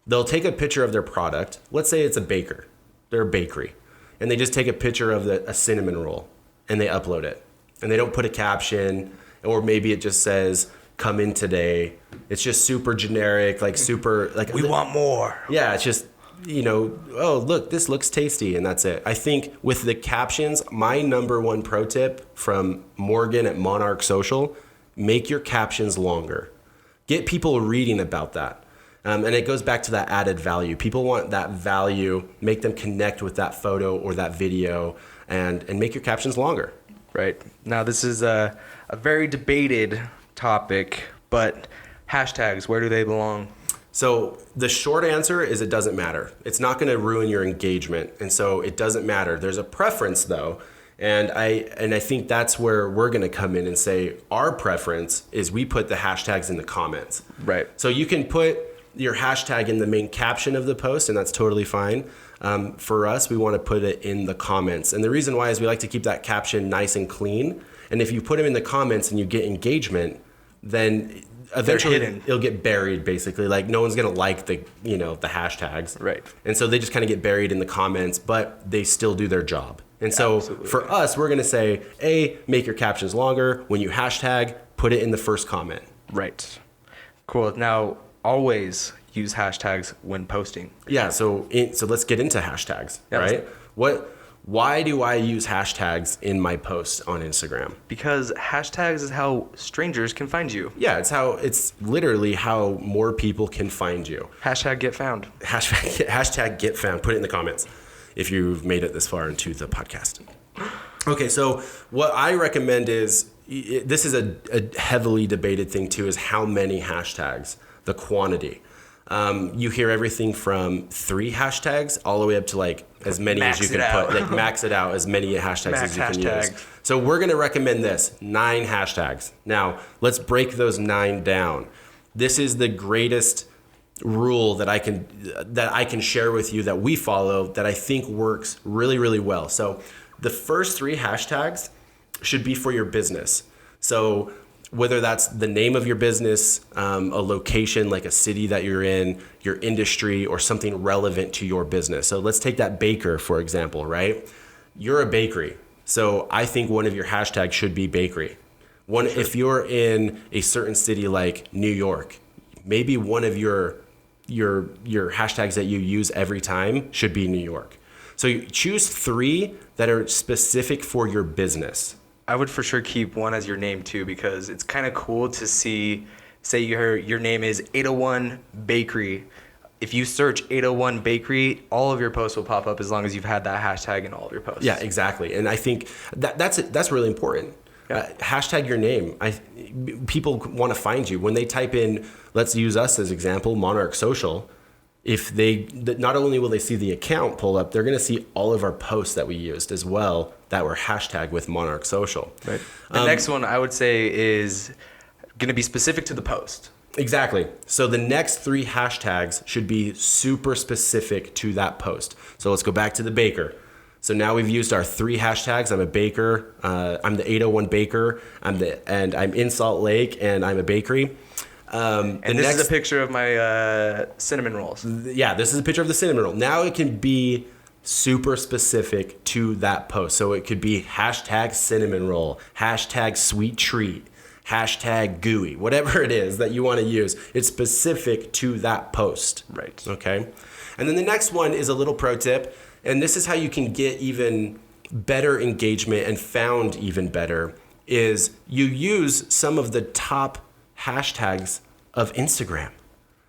Speaker 1: They'll take a picture of their product. Let's say it's a baker. They're a bakery. And they just take a picture of a cinnamon roll and they upload it. And they don't put a caption, or maybe it just says, come in today. It's just super generic, like super like
Speaker 2: We want more.
Speaker 1: yeah, it's just, you know, oh look, this looks tasty, and that's it. I think with the captions, my number one pro tip from Morgan at Monarch Social: make your captions longer. Get people reading about that. And it goes back to that added value. People want that value. Make them connect with that photo or that video, and make your captions longer.
Speaker 2: Right. Now, this is a very debated topic, but hashtags, where do they belong?
Speaker 1: So the short answer is it doesn't matter. It's not going to ruin your engagement, and so it doesn't matter. There's a preference though, and I think that's where we're going to come in and say our preference is we put the hashtags in the comments.
Speaker 2: Right.
Speaker 1: So you can put your hashtag in the main caption of the post, and that's totally fine. For us, we want to put it in the comments, and the reason why is we like to keep that caption nice and clean. And if you put them in the comments and you get engagement, then eventually
Speaker 2: hidden.
Speaker 1: it'll get buried, basically. Like no one's gonna like the hashtags,
Speaker 2: Right.
Speaker 1: And so they just kind of get buried in the comments, but they still do their job. And so
Speaker 2: Absolutely.
Speaker 1: for us, we're gonna say, make your captions longer. When you hashtag, put it in the first comment.
Speaker 2: Right. Cool. Now, always use hashtags when posting.
Speaker 1: Yeah. So let's get into hashtags,
Speaker 2: Yeah,
Speaker 1: right? Why do I use hashtags in my posts on Instagram?
Speaker 2: Because hashtags is how strangers can find you.
Speaker 1: Yeah, it's literally how more people can find you.
Speaker 2: Hashtag get found.
Speaker 1: Hashtag get found. Put it in the comments if you've made it this far into the podcast. Okay, so what I recommend is, this is a heavily debated thing too, is how many hashtags, the quantity. You hear everything from 3 hashtags all the way up to like as many as you can put, like max it out, as many hashtags as you can use. So we're going to recommend this, 9 hashtags. Now, let's break those 9 down. This is the greatest rule that I can share with you that we follow that I think works really, really well. So the first 3 hashtags should be for your business. So whether that's the name of your business, a location like a city that you're in, your industry, or something relevant to your business. So let's take that baker, for example, right? You're a bakery. So I think one of your hashtags should be bakery. If you're in a certain city like New York, maybe one of your hashtags that you use every time should be New York. So you choose 3 that are specific for your business.
Speaker 2: I would for sure keep one as your name too, because it's kind of cool to see, say your name is 801 Bakery. If you search 801 Bakery, all of your posts will pop up as long as you've had that hashtag in all of your posts.
Speaker 1: Yeah, exactly. And I think that's really important. Yeah. Hashtag your name. People want to find you. When they type in, let's use us as example, Monarch Social, not only will they see the account pull up, they're going to see all of our posts that we used as well that were hashtagged with Monarch Social.
Speaker 2: Right. The next one I would say is going to be specific to the post.
Speaker 1: Exactly. So the next 3 hashtags should be super specific to that post. So let's go back to the baker. So now we've used our 3 hashtags. I'm a baker. I'm the 801 baker. I'm in Salt Lake, and I'm a bakery.
Speaker 2: And this is a picture of my cinnamon rolls.
Speaker 1: Yeah, this is a picture of the cinnamon roll. Now it can be super specific to that post. So it could be hashtag cinnamon roll, hashtag sweet treat, hashtag gooey, whatever it is that you want to use. It's specific to that post.
Speaker 2: Right.
Speaker 1: Okay. And then the next one is a little pro tip. And this is how you can get even better engagement and found even better, is you use some of the top hashtags of Instagram.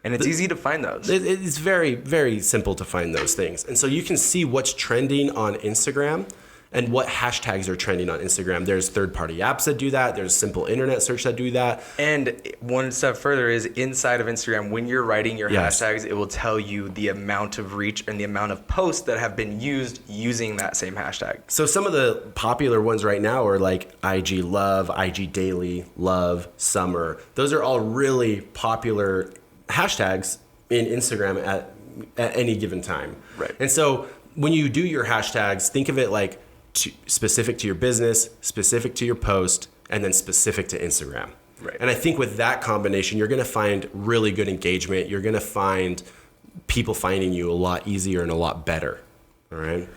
Speaker 2: And it's easy to find those.
Speaker 1: It's very, very simple to find those things. And so you can see what's trending on Instagram and what hashtags are trending on Instagram. There's third-party apps that do that. There's simple internet search that do that.
Speaker 2: And one step further is inside of Instagram, when you're writing your hashtags, it will tell you the amount of reach and the amount of posts that have been used using that same hashtag.
Speaker 1: So some of the popular ones right now are like IG Love, IG Daily, Love, Summer. Those are all really popular hashtags in Instagram at any given time.
Speaker 2: Right.
Speaker 1: And so when you do your hashtags, think of it like specific to your business, specific to your post, and then specific to Instagram.
Speaker 2: Right.
Speaker 1: And I think with that combination, you're going to find really good engagement. You're going to find people finding you a lot easier and a lot better. All right.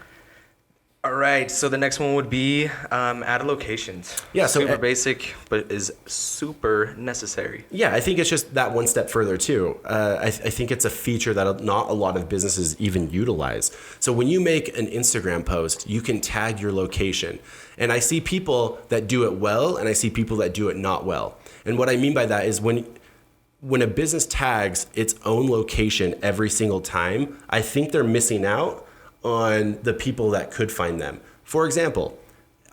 Speaker 2: All right. So the next one would be add locations.
Speaker 1: Yeah. So
Speaker 2: super basic, but is super necessary.
Speaker 1: Yeah, I think it's just that one step further too. I think it's a feature that not a lot of businesses even utilize. So when you make an Instagram post, you can tag your location. And I see people that do it well, and I see people that do it not well. And what I mean by that is when a business tags its own location every single time, I think they're missing out on the people that could find them. For example,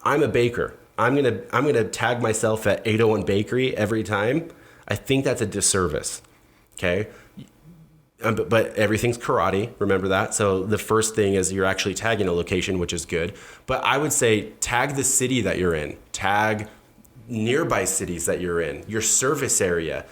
Speaker 1: I'm a baker. I'm gonna tag myself at 801 Bakery every time. I think that's a disservice. Okay, but everything's karate. Remember that. So the first thing is you're actually tagging a location, which is good. But I would say tag the city that you're in. Tag nearby cities that you're in. Your service area.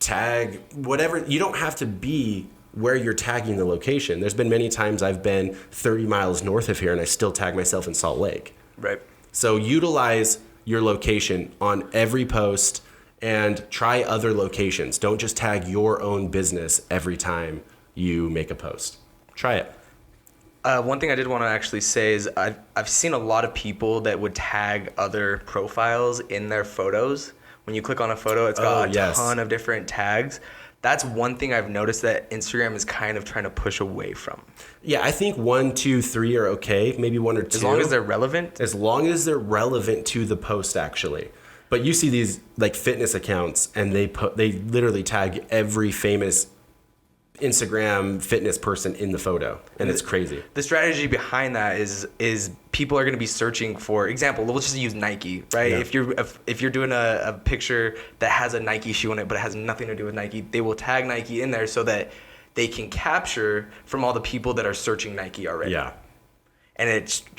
Speaker 1: Tag whatever. You don't have to be where you're tagging the location. There's been many times I've been 30 miles north of here and I still tag myself in Salt Lake.
Speaker 2: Right.
Speaker 1: So utilize your location on every post and try other locations. Don't just tag your own business every time you make a post. Try it.
Speaker 2: One thing I did want to actually say is I've seen a lot of people that would tag other profiles in their photos. When you click on a photo, it's got a ton of different tags. That's one thing I've noticed that Instagram is kind of trying to push away from.
Speaker 1: Yeah, I think 1, 2, 3 are okay. Maybe 1 or 2.
Speaker 2: As long as they're relevant.
Speaker 1: As long as they're relevant to the post, actually. But you see these like fitness accounts, and they literally tag every famous Instagram fitness person in the photo, and it's crazy.
Speaker 2: The strategy behind that is people are going to be searching for example. We'll just use Nike, right?
Speaker 1: Yeah.
Speaker 2: If you're doing a picture that has a Nike shoe in it, but it has nothing to do with Nike, they will tag Nike in there so that they can capture from all the people that are searching Nike already.
Speaker 1: Yeah,
Speaker 2: and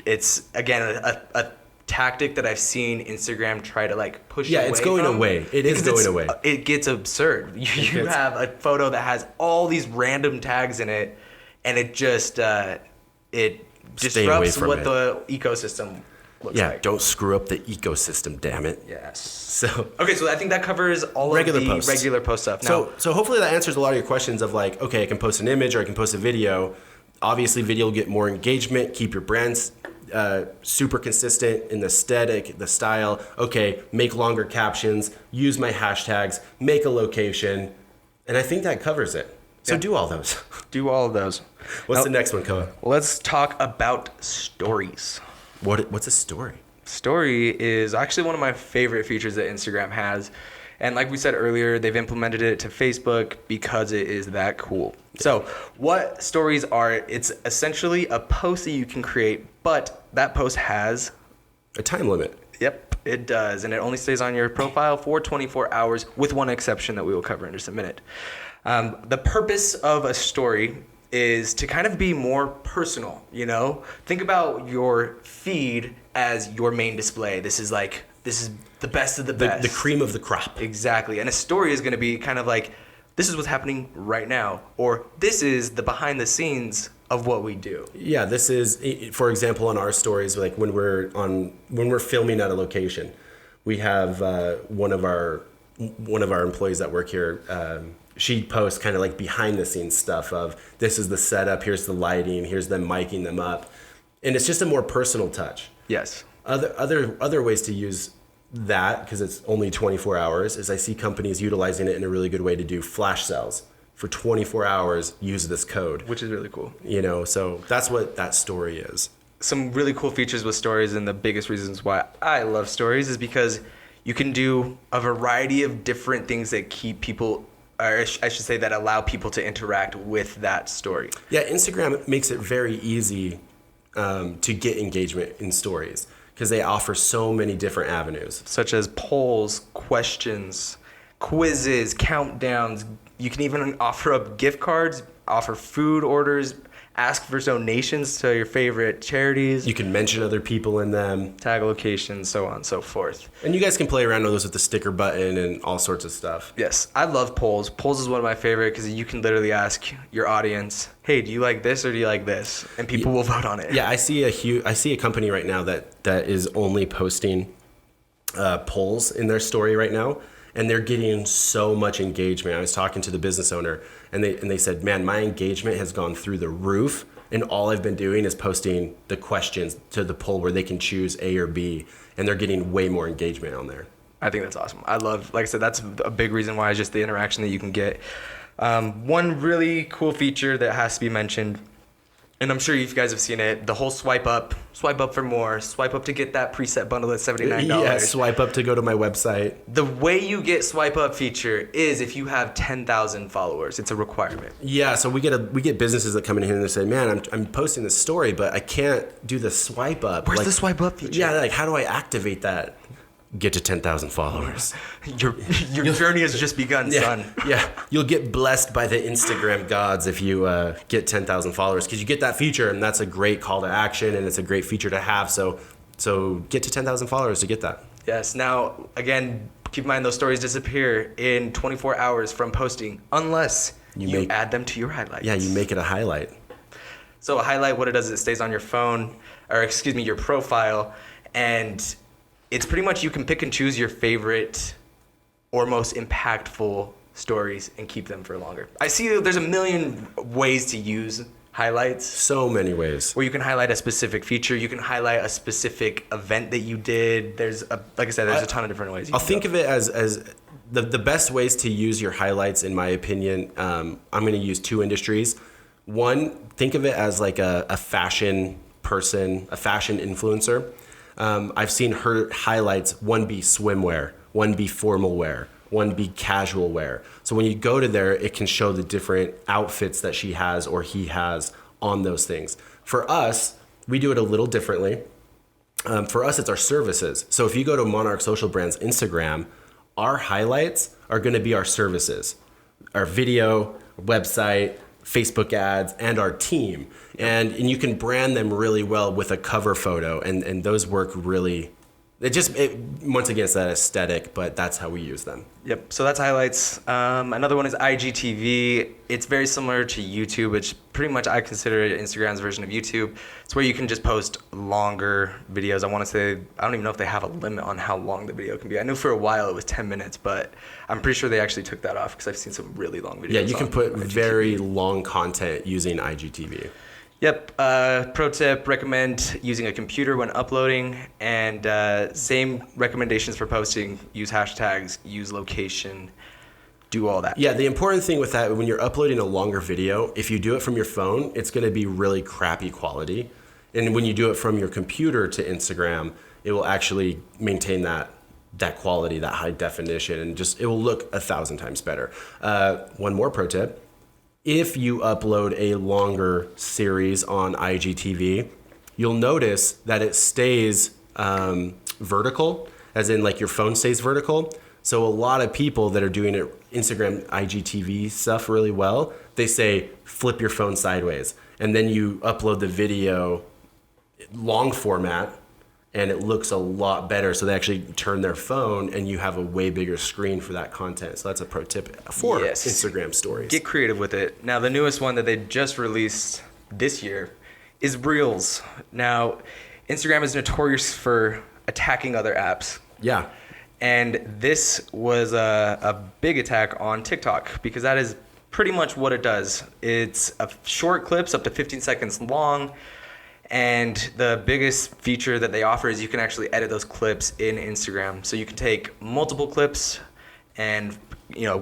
Speaker 2: it's again a tactic that I've seen Instagram try to like push away.
Speaker 1: Yeah, it's going away. It is going away.
Speaker 2: It gets absurd. You have a photo that has all these random tags in it, and it just it disrupts what the ecosystem looks like.
Speaker 1: Don't screw up the ecosystem, damn it.
Speaker 2: Yes.
Speaker 1: So
Speaker 2: okay, so I think that covers all of the regular post stuff. Now,
Speaker 1: so hopefully that answers a lot of your questions of like, okay, I can post an image or I can post a video. Obviously, video will get more engagement, keep your brands super consistent in the aesthetic, the style. Okay, make longer captions, use my hashtags, make a location, and I think that covers it. So do all those.
Speaker 2: Do all of those.
Speaker 1: What's the next one, Koa?
Speaker 2: Let's talk about stories.
Speaker 1: What's a story?
Speaker 2: Story is actually one of my favorite features that Instagram has. And like we said earlier, they've implemented it to Facebook because it is that cool. So what stories are, it's essentially a post that you can create, but that post has
Speaker 1: a time limit.
Speaker 2: Yep, it does. And it only stays on your profile for 24 hours with one exception that we will cover in just a minute. The purpose of a story is to kind of be more personal, you know? Think about your feed as your main display. This is the best of the best.
Speaker 1: The cream of the crop.
Speaker 2: Exactly. And a story is going to be kind of like, this is what's happening right now, or this is the behind the scenes of what we do.
Speaker 1: Yeah, this is, for example, on our stories, like when we're filming at a location, we have one of our employees that work here. She posts kind of like behind the scenes stuff of this is the setup, here's the lighting, here's them miking them up, and it's just a more personal touch.
Speaker 2: Yes.
Speaker 1: Other ways to use that, because it's only 24 hours, is I see companies utilizing it in a really good way to do flash sales. For 24 hours, use this code.
Speaker 2: Which is really cool.
Speaker 1: You know, so that's what that story is.
Speaker 2: Some really cool features with stories, and the biggest reasons why I love stories is because you can do a variety of different things that keep people, or I should say that allow people to interact with that story.
Speaker 1: Yeah, Instagram makes it very easy to get engagement in stories, because they offer so many different avenues.
Speaker 2: Such as polls, questions, quizzes, countdowns. You can even offer up gift cards, offer food orders, ask for donations to your favorite charities.
Speaker 1: You can mention other people in them.
Speaker 2: Tag locations, so on and so forth.
Speaker 1: And you guys can play around with those with the sticker button and all sorts of stuff.
Speaker 2: Yes, I love polls. Polls is one of my favorite because you can literally ask your audience, hey, do you like this or do you like this? And people will vote on it.
Speaker 1: Yeah, I see a company right now that is only posting polls in their story right now. And they're getting so much engagement. I was talking to the business owner, and they said, man, my engagement has gone through the roof, and all I've been doing is posting the questions to the poll where they can choose A or B, and they're getting way more engagement on there.
Speaker 2: I think that's awesome. I love, like I said, that's a big reason why, is just the interaction that you can get. One really cool feature that has to be mentioned, and I'm sure you guys have seen it, the whole swipe up for more, swipe up to get that preset bundle at $79.
Speaker 1: Yeah, swipe up to go to my website.
Speaker 2: The way you get swipe up feature is if you have 10,000 followers. It's a requirement.
Speaker 1: Yeah, so we get businesses that come in here and they say, man, I'm posting this story, but I can't do the swipe up.
Speaker 2: Where's the swipe up feature?
Speaker 1: Yeah, like how do I activate that? Get to 10,000 followers.
Speaker 2: Your journey has just begun, son.
Speaker 1: Yeah, you'll get blessed by the Instagram gods if you get 10,000 followers, because you get that feature, and that's a great call to action, and it's a great feature to have. So get to 10,000 followers to get that.
Speaker 2: Yes. Now, again, keep in mind those stories disappear in 24 hours from posting, unless you add them to your highlights.
Speaker 1: Yeah, you make it a highlight.
Speaker 2: So a highlight, what it does is it stays on your phone, or excuse me, your profile, and it's pretty much you can pick and choose your favorite or most impactful stories and keep them for longer. I see there's a million ways to use highlights.
Speaker 1: So many ways.
Speaker 2: Where you can highlight a specific feature, you can highlight a specific event that you did. Like I said, there's a ton of different ways.
Speaker 1: I'll think of it as the best ways to use your highlights, in my opinion. I'm going to use 2 industries. One, think of it as like a fashion person, a fashion influencer. I've seen her highlights, one be swimwear, one be formal wear, one be casual wear. So when you go to there, it can show the different outfits that she has or he has on those things. For us, we do it a little differently. For us, it's our services. So if you go to Monarch Social Brands Instagram, our highlights are going to be our services, our video, website, Facebook ads, and our team. And you can brand them really well with a cover photo, and those work really. Once again, it's that aesthetic, but that's how we use them.
Speaker 2: Yep. So that's highlights. Another one is IGTV. It's very similar to YouTube, which pretty much I consider it Instagram's version of YouTube. It's where you can just post longer videos. I want to say, I don't even know if they have a limit on how long the video can be. I knew for a while it was 10 minutes, but I'm pretty sure they actually took that off because I've seen some really long videos.
Speaker 1: Yeah, you can put
Speaker 2: IGTV.
Speaker 1: Very long content using IGTV.
Speaker 2: Yep. Pro tip, recommend using a computer when uploading, and same recommendations for posting. Use hashtags, use location, do all that.
Speaker 1: Yeah, the important thing with that, when you're uploading a longer video, if you do it from your phone, it's going to be really crappy quality. And when you do it from your computer to Instagram, it will actually maintain that quality, that high definition, and it will look 1,000 times better. One more pro tip. If you upload a longer series on IGTV, you'll notice that it stays vertical, as in like your phone stays vertical. So a lot of people that are doing it Instagram IGTV stuff really well, they say flip your phone sideways, and then you upload the video long format, and it looks a lot better. So they actually turn their phone, and you have a way bigger screen for that content. So that's a pro tip for Instagram stories.
Speaker 2: Get creative with it. Now, the newest one that they just released this year is Reels. Now, Instagram is notorious for attacking other apps.
Speaker 1: Yeah.
Speaker 2: And this was a big attack on TikTok, because that is pretty much what it does. It's a short clips up to 15 seconds long. And the biggest feature that they offer is you can actually edit those clips in Instagram. So you can take multiple clips and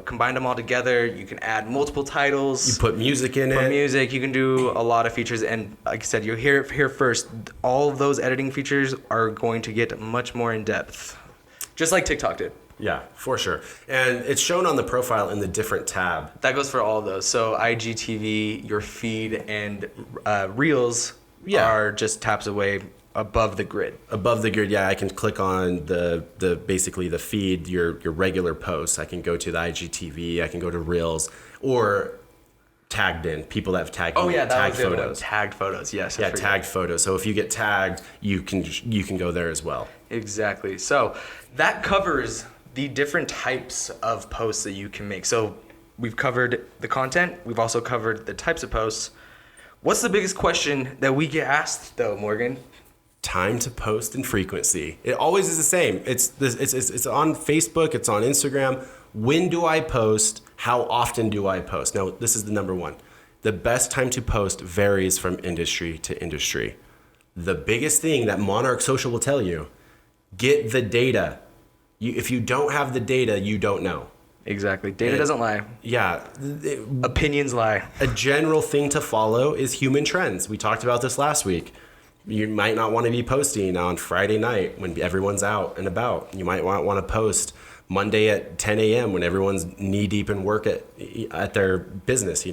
Speaker 2: combine them all together. You can add multiple titles.
Speaker 1: You put music in it.
Speaker 2: You can do a lot of features. And like I said, you'll hear it here first. All of those editing features are going to get much more in depth, just like TikTok did.
Speaker 1: Yeah, for sure. And it's shown on the profile in the different tab.
Speaker 2: That goes for all of those. So IGTV, your feed, and Reels are just taps away above the grid. Above the grid,
Speaker 1: yeah. I can click on the basically the feed, your regular posts. I can go to the IGTV. I can go to Reels, or tagged in, people that have tagged.
Speaker 2: Oh yeah, that
Speaker 1: tagged
Speaker 2: was the
Speaker 1: photos.
Speaker 2: Tagged photos, yes.
Speaker 1: Yeah, tagged photos. So if you get tagged, you can go there as well.
Speaker 2: Exactly. So that covers the different types of posts that you can make. So we've covered the content. We've also covered the types of posts. What's the biggest question that we get asked, though, Morgan?
Speaker 1: Time to post and frequency. It always is the same. It's on Facebook. It's on Instagram. When do I post? How often do I post? Now, this is the number one. The best time to post varies from industry to industry. The biggest thing that Monarch Social will tell you, get the data. If you don't have the data, you don't know.
Speaker 2: Exactly. Data doesn't lie.
Speaker 1: Yeah.
Speaker 2: Opinions lie.
Speaker 1: A general thing to follow is human trends. We talked about this last week. You might not want to be posting on Friday night when everyone's out and about. You might want to post Monday at 10 a.m. when everyone's knee deep in work at their business,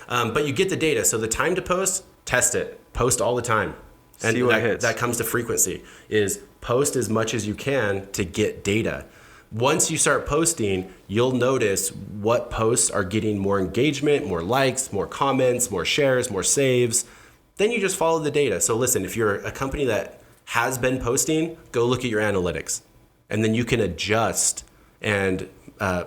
Speaker 1: But you get the data. So the time to post, test it. Post all the time. And
Speaker 2: see what hits.
Speaker 1: That comes to frequency, is post as much as you can to get data. Once you start posting, you'll notice what posts are getting more engagement, more likes, more comments, more shares, more saves. Then you just follow the data. So listen, if you're a company that has been posting, go look at your analytics. And then you can adjust and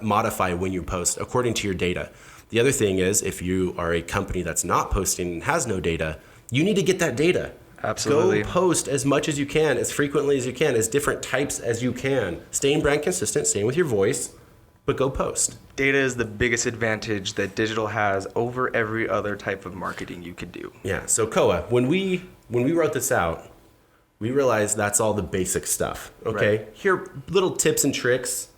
Speaker 1: modify when you post according to your data. The other thing is, if you are a company that's not posting and has no data, you need to get that data.
Speaker 2: Absolutely.
Speaker 1: Go post as much as you can, as frequently as you can, as different types as you can. Staying brand consistent, staying with your voice, but go post.
Speaker 2: Data is the biggest advantage that digital has over every other type of marketing you could do.
Speaker 1: Yeah. So Koa, when we wrote this out, we realized that's all the basic stuff. Okay.
Speaker 2: Right.
Speaker 1: Here are little tips and tricks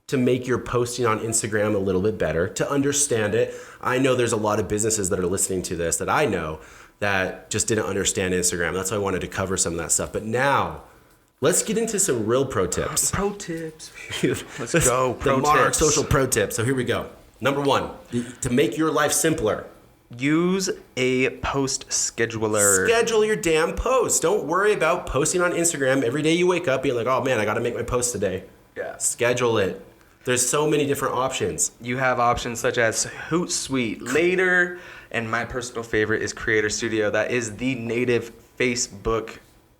Speaker 1: to make your posting on Instagram a little bit better, to understand it. I know there's a lot of businesses that are listening to this that I know that just didn't understand Instagram. That's why I wanted to cover some of that stuff. But now, let's get into some real pro tips.
Speaker 2: Pro tips. Let's go.
Speaker 1: The Monarch Social Pro Tips. So here we go. Number 1, to make your life simpler.
Speaker 2: Use a post scheduler.
Speaker 1: Schedule your damn posts. Don't worry about posting on Instagram every day you wake up being like, oh man, I got to make my post today.
Speaker 2: Yeah.
Speaker 1: Schedule it. There's so many different options.
Speaker 2: You have options such as Hootsuite, Later, and my personal favorite is Creator Studio. That is the native Facebook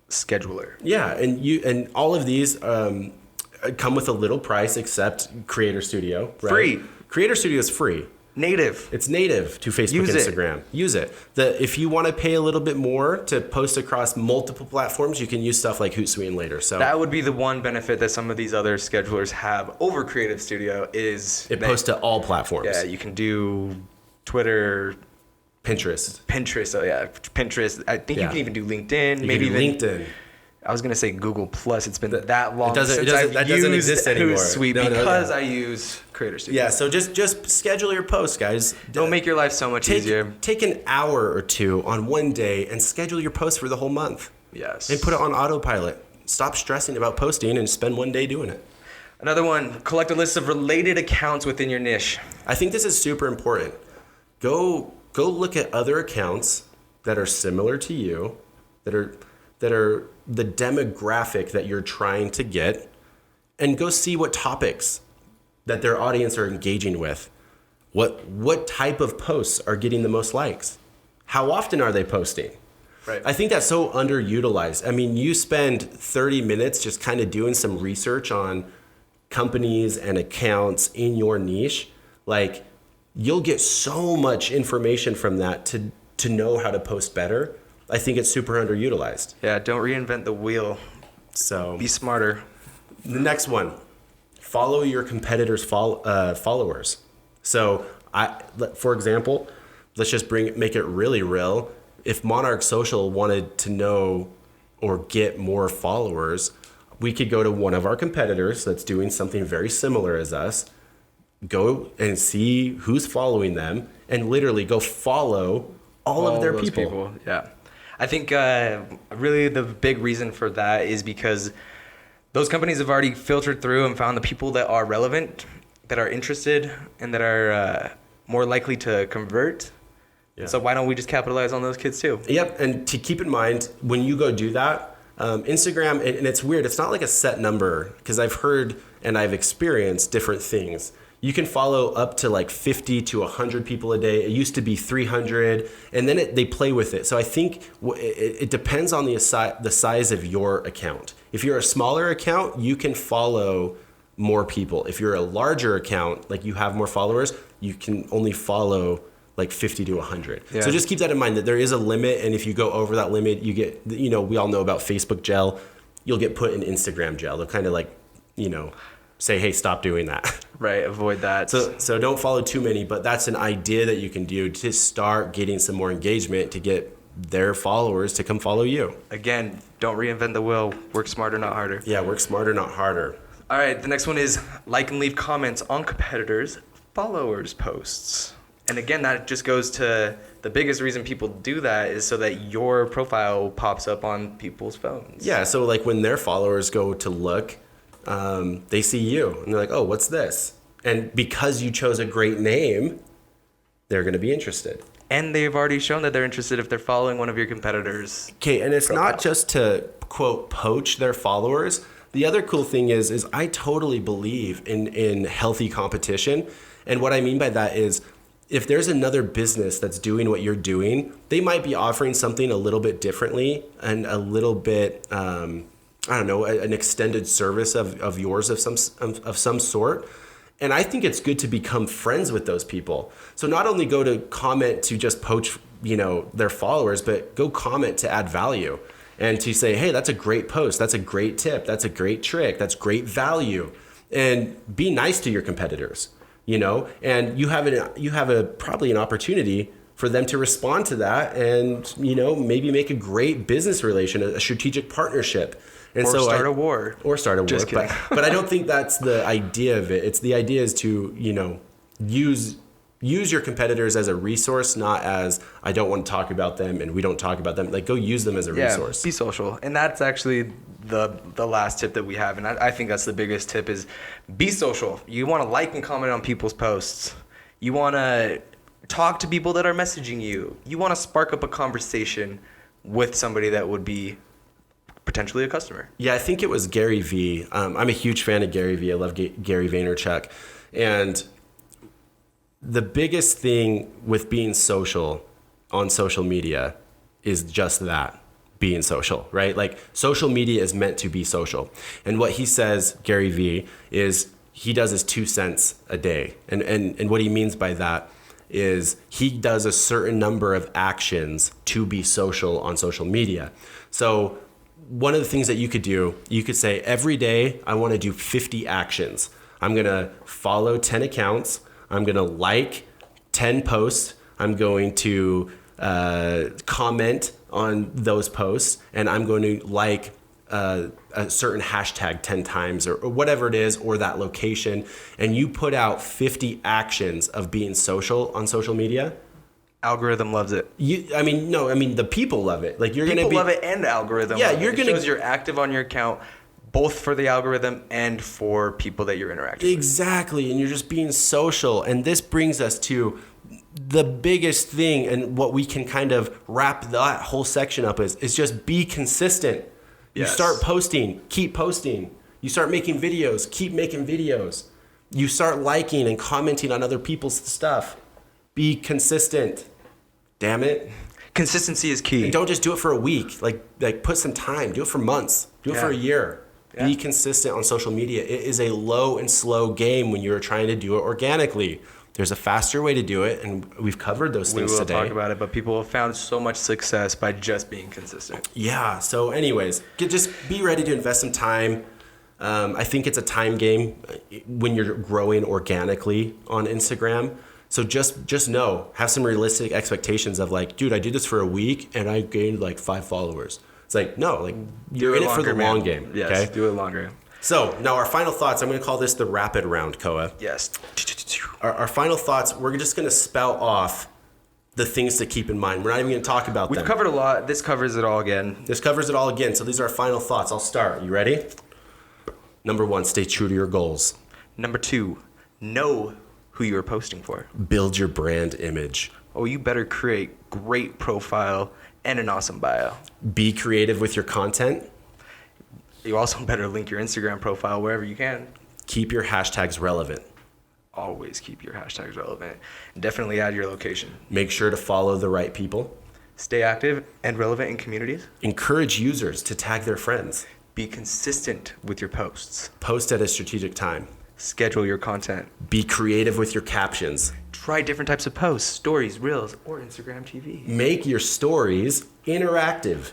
Speaker 2: scheduler.
Speaker 1: Yeah, and all of these come with a little price except Creator Studio. Right?
Speaker 2: Free.
Speaker 1: Creator Studio is free.
Speaker 2: Native.
Speaker 1: It's native to Facebook and Instagram. Use it. If you want to pay a little bit more to post across multiple platforms, you can use stuff like Hootsuite and Later. So
Speaker 2: that would be the one benefit that some of these other schedulers have over Creative Studio is
Speaker 1: it posts to all platforms.
Speaker 2: Yeah, you can do Twitter,
Speaker 1: Pinterest.
Speaker 2: Oh yeah, Pinterest. I think you can even do LinkedIn.
Speaker 1: Maybe even LinkedIn.
Speaker 2: I was gonna say Google Plus. It's been that long since
Speaker 1: that doesn't exist anymore.
Speaker 2: Hootsuite because I use Creator Studio.
Speaker 1: Yeah, so just schedule your posts, guys.
Speaker 2: Don't make your life so much easier.
Speaker 1: Take an hour or two on one day and schedule your post for the whole month.
Speaker 2: Yes.
Speaker 1: And put it on autopilot. Stop stressing about posting and spend one day doing it.
Speaker 2: Another one, collect a list of related accounts within your niche.
Speaker 1: I think this is super important. Go look at other accounts that are similar to you, that are the demographic that you're trying to get, and go see what topics that their audience are engaging with. What type of posts are getting the most likes? How often are they posting?
Speaker 2: Right.
Speaker 1: I think that's so underutilized. I mean, you spend 30 minutes just kind of doing some research on companies and accounts in your niche. Like, you'll get so much information from that to know how to post better. I think it's super underutilized.
Speaker 2: Yeah, don't reinvent the wheel.
Speaker 1: So
Speaker 2: be smarter.
Speaker 1: The next one, follow your competitors' followers. So for example, let's just make it really real. If Monarch Social wanted to know or get more followers, we could go to one of our competitors that's doing something very similar as us, go and see who's following them, and literally go follow all of their people.
Speaker 2: Yeah. I think really the big reason for that is because those companies have already filtered through and found the people that are relevant, that are interested, and that are more likely to convert. Yeah. So why don't we just capitalize on those kids too?
Speaker 1: Yep, and to keep in mind, when you go do that, Instagram, and it's weird, it's not like a set number, because I've heard and I've experienced different things. You can follow up to like 50 to 100 people a day. It used to be 300, and then they play with it. So I think it depends on the size of your account. If you're a smaller account, you can follow more people. If you're a larger account, like you have more followers, you can only follow like 50 to 100. Yeah. So just keep that in mind that there is a limit, and if you go over that limit, you get, we all know about Facebook jail. You'll get put in Instagram jail. They'll kind of like, say, hey, stop doing that.
Speaker 2: Right, avoid that.
Speaker 1: So don't follow too many, but that's an idea that you can do to start getting some more engagement to get their followers to come follow you.
Speaker 2: Again, don't reinvent the wheel. Work smarter, not harder.
Speaker 1: Yeah, work smarter, not harder.
Speaker 2: All right, the next one is like and leave comments on competitors' followers' posts. And again, that just goes to the biggest reason people do that is so that your profile pops up on people's phones.
Speaker 1: Yeah, so like when their followers go to look, they see you and they're like, oh, what's this? And because you chose a great name, they're going to be interested.
Speaker 2: And they've already shown that they're interested if they're following one of your competitors.
Speaker 1: Okay, and it's not just to, quote, poach their followers. The other cool thing is I totally believe in healthy competition. And what I mean by that is if there's another business that's doing what you're doing, they might be offering something a little bit differently and a little bit, an extended service of yours of some sort. And I think it's good to become friends with those people. So not only go to comment to just poach, their followers, but go comment to add value and to say, hey, that's a great post. That's a great tip. That's a great trick. That's great value. and be nice to your competitors, you know, and you have probably an opportunity for them to respond to that and, you know, maybe make a great business relation, a strategic partnership. And
Speaker 2: Or start a war.
Speaker 1: Or start a war.
Speaker 2: Just kidding.
Speaker 1: But I don't think that's the idea of it. It's the idea is to, you know, use your competitors as a resource, not as I don't want to talk about them and we don't talk about them. Like, go use them as a resource.
Speaker 2: Be social. And that's actually the last tip that we have. And I think that's the biggest tip is be social. You want to like and comment on people's posts. You want to talk to people that are messaging you. You want to spark up a conversation with somebody that would be potentially a customer.
Speaker 1: Yeah, I think it was Gary Vee. I'm a huge fan of Gary Vee. I love Gary Vaynerchuk. And the biggest thing with being social on social media is just that, being social, right? Like, social media is meant to be social. And what he says, Gary Vee, is he does his 2 cents a day. And what he means by that is he does a certain number of actions to be social on social media. So one of the things that you could do, you could say, every day I want to do 50 actions. I'm going to follow 10 accounts. I'm going to like 10 posts. I'm going to comment on those posts. And I'm going to like a certain hashtag 10 times or whatever it is, or that location. And you put out 50 actions of being social on social media.
Speaker 2: Algorithm loves it.
Speaker 1: The people love it. Like,
Speaker 2: People love it, and the algorithm.
Speaker 1: Yeah,
Speaker 2: it shows you're active on your account, both for the algorithm and for people that you're interacting with.
Speaker 1: Exactly, and you're just being social. And this brings us to the biggest thing, and what we can kind of wrap that whole section up is just be consistent. You start posting, keep posting. You start making videos, keep making videos. You start liking and commenting on other people's stuff. Be consistent. Damn it.
Speaker 2: Consistency is key.
Speaker 1: And don't just do it for a week. Like put some time. Do it for months. Do it for a year. Yeah. Be consistent on social media. It is a low and slow game when you're trying to do it organically. There's a faster way to do it, and we've covered those things today.
Speaker 2: We will talk about it, but people have found so much success by just being consistent.
Speaker 1: Yeah, so anyways, just be ready to invest some time. I think it's a time game when you're growing organically on Instagram. So just know, have some realistic expectations of like, dude, I did this for a week and I gained like 5 followers. It's like, no, like you're in it for the long game.
Speaker 2: Yes,
Speaker 1: okay?
Speaker 2: do it longer.
Speaker 1: So now our final thoughts, I'm going to call this the rapid round, Koa.
Speaker 2: Yes.
Speaker 1: Our final thoughts, we're just going to spout off the things to keep in mind. We're not even going to talk about them.
Speaker 2: We've covered a lot. This covers it all again.
Speaker 1: So these are our final thoughts. I'll start. You ready? Number 1, stay true to your goals.
Speaker 2: Number 2, know who you are posting for.
Speaker 1: Build your brand image.
Speaker 2: Oh, you better create great profile and an awesome bio.
Speaker 1: Be creative with your content.
Speaker 2: You also better link your Instagram profile wherever you can.
Speaker 1: Keep your hashtags relevant.
Speaker 2: Always keep your hashtags relevant. Definitely add your location.
Speaker 1: Make sure to follow the right people.
Speaker 2: Stay active and relevant in communities.
Speaker 1: Encourage users to tag their friends.
Speaker 2: Be consistent with your posts.
Speaker 1: Post at a strategic time.
Speaker 2: Schedule your content.
Speaker 1: Be creative with your captions.
Speaker 2: Try different types of posts, stories, reels, or Instagram TV.
Speaker 1: Make your stories interactive.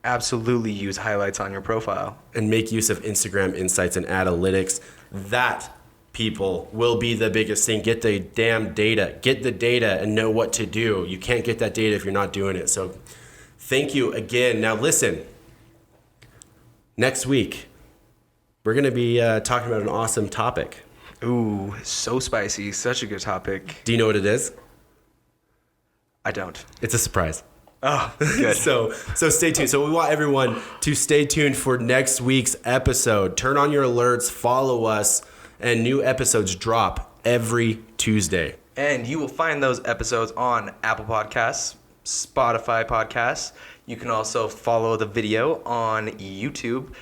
Speaker 2: Absolutely use highlights on your profile.
Speaker 1: And make use of Instagram insights and analytics. That, people, will be the biggest thing. Get the damn data. Get the data and know what to do. You can't get that data if you're not doing it. So thank you again. Now listen, next week, we're going to be talking about an awesome topic.
Speaker 2: Ooh, so spicy. Such a good topic.
Speaker 1: Do you know what it is?
Speaker 2: I don't.
Speaker 1: It's a surprise.
Speaker 2: Oh, good.
Speaker 1: So stay tuned. So we want everyone to stay tuned for next week's episode. Turn on your alerts, follow us, and new episodes drop every Tuesday.
Speaker 2: And you will find those episodes on Apple Podcasts, Spotify Podcasts. You can also follow the video on YouTube.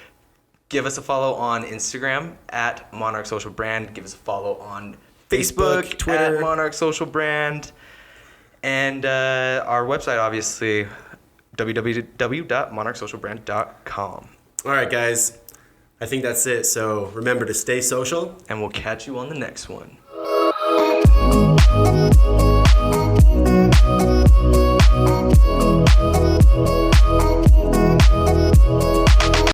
Speaker 2: Give us a follow on Instagram at Monarch Social Brand. Give us a follow on Facebook,
Speaker 1: Twitter,
Speaker 2: at Monarch Social Brand. And our website, obviously, www.monarchsocialbrand.com.
Speaker 1: All right, guys. I think that's it. So remember to stay social.
Speaker 2: And we'll catch you on the next one.